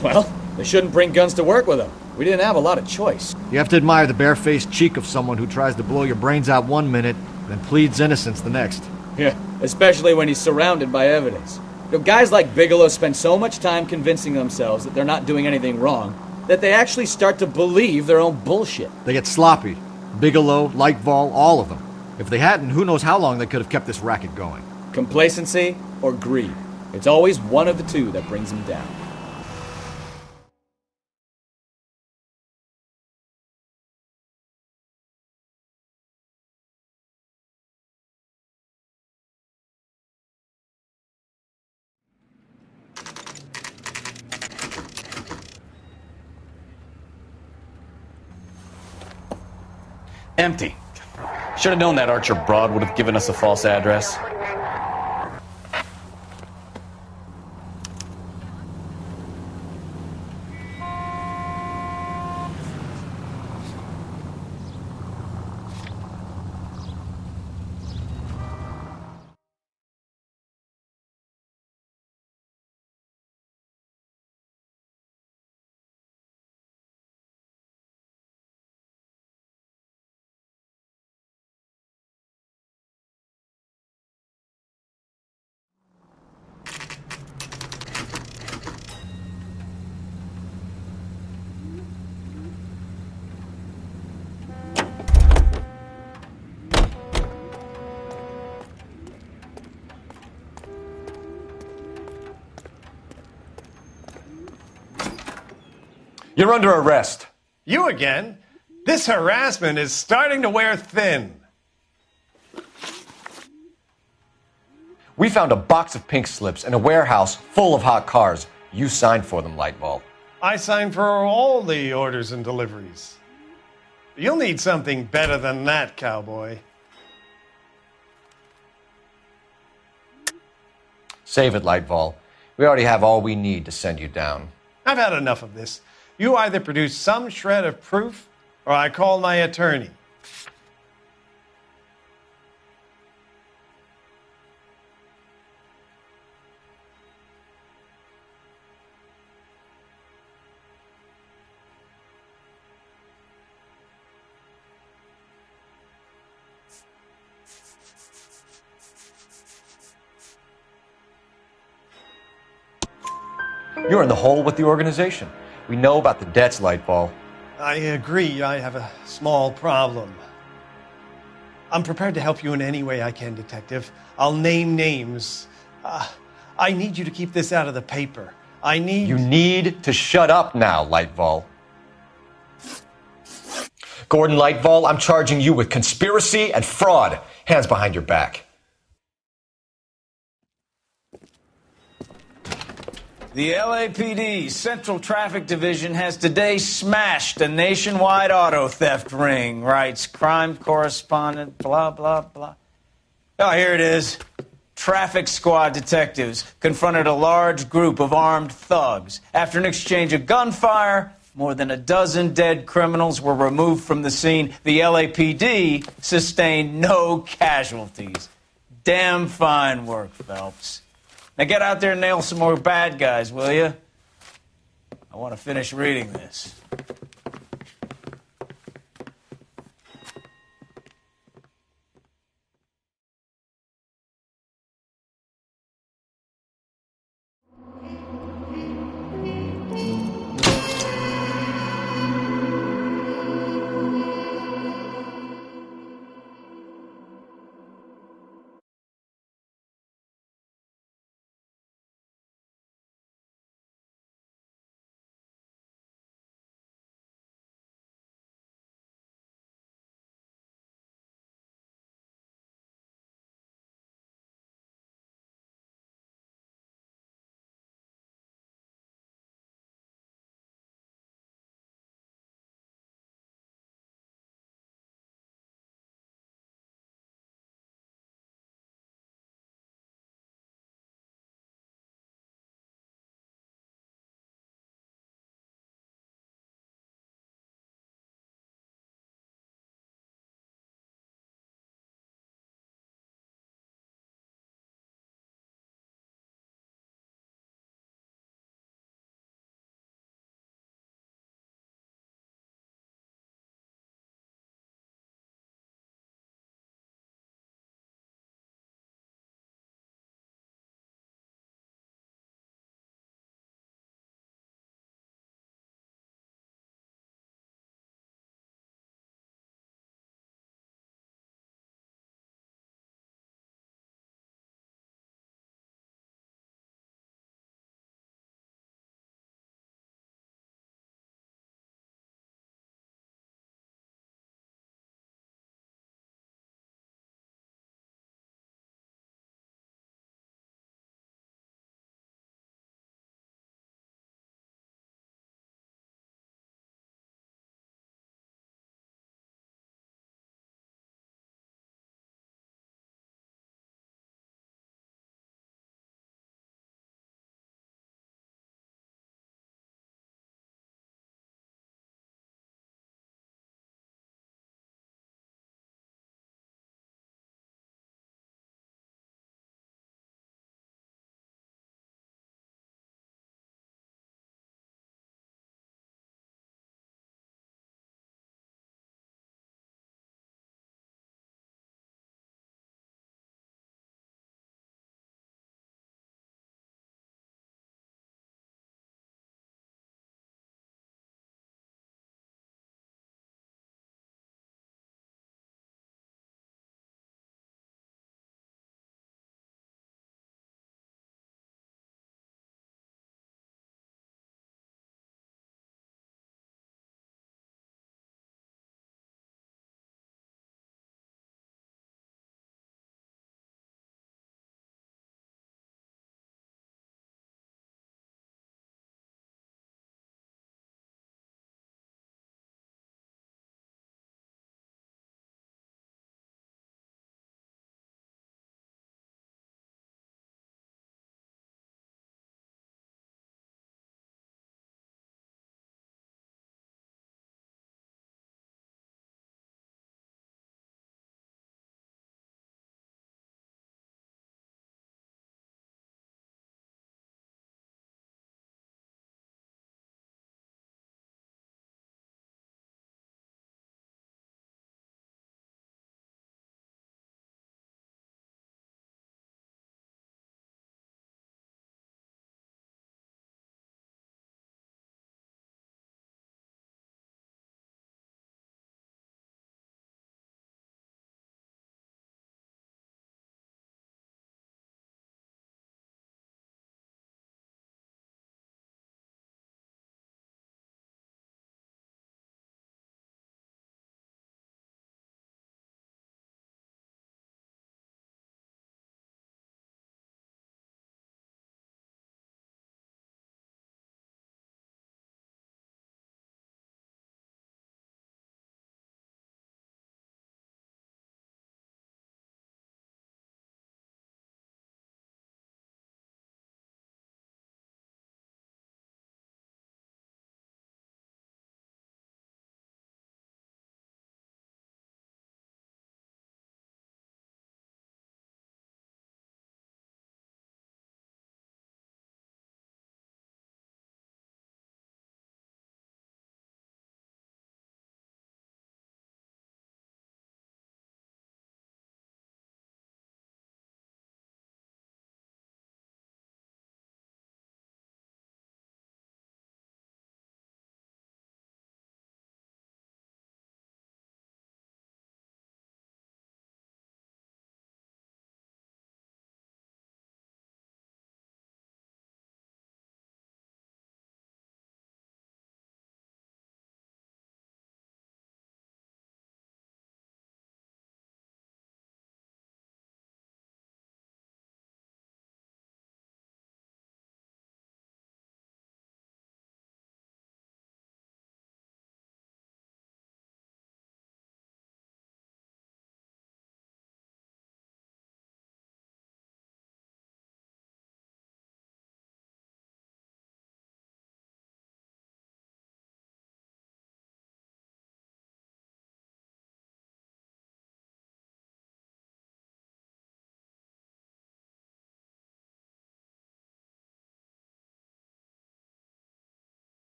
Well, they shouldn't bring guns to work with them. We didn't have a lot of choice. You have to admire the barefaced cheek of someone who tries to blow your brains out one minute, then pleads innocence the next. Yeah, especially when he's surrounded by evidence. You know, guys like Bigelow spend so much time convincing themselves that they're not doing anything wrong, that they actually start to believe their own bullshit. They get sloppy. Bigelow, Lightval, all of them. If they hadn't, who knows how long they could have kept this racket going. Complacency or greed. It's always one of the two that brings them down. Empty. Should have known that Archer broad would have given us a false address. You're under arrest. You again? This harassment is starting to wear thin. We found a box of pink slips in a warehouse full of hot cars. You signed for them, Lightball. I signed for all the orders and deliveries. You'll need something better than that, cowboy. Save it, Lightball. We already have all we need to send you down. I've had enough of this. You either produce some shred of proof, or I call my attorney. You're in the hole with the organization. We know about the debts, Lightball. I agree. I have a small problem. I'm prepared to help you in any way I can, Detective. I'll name names. I need you to keep this out of the paper. You need to shut up now, Lightball. Gordon Lightball, I'm charging you with conspiracy and fraud. Hands behind your back. The LAPD Central Traffic Division has today smashed a nationwide auto theft ring, writes crime correspondent, blah, blah, blah. Oh, here it is. Traffic squad detectives confronted a large group of armed thugs. After an exchange of gunfire, more than a dozen dead criminals were removed from the scene. The LAPD sustained no casualties. Damn fine work, Phelps. Now get out there and nail some more bad guys, will you? I want to finish reading this.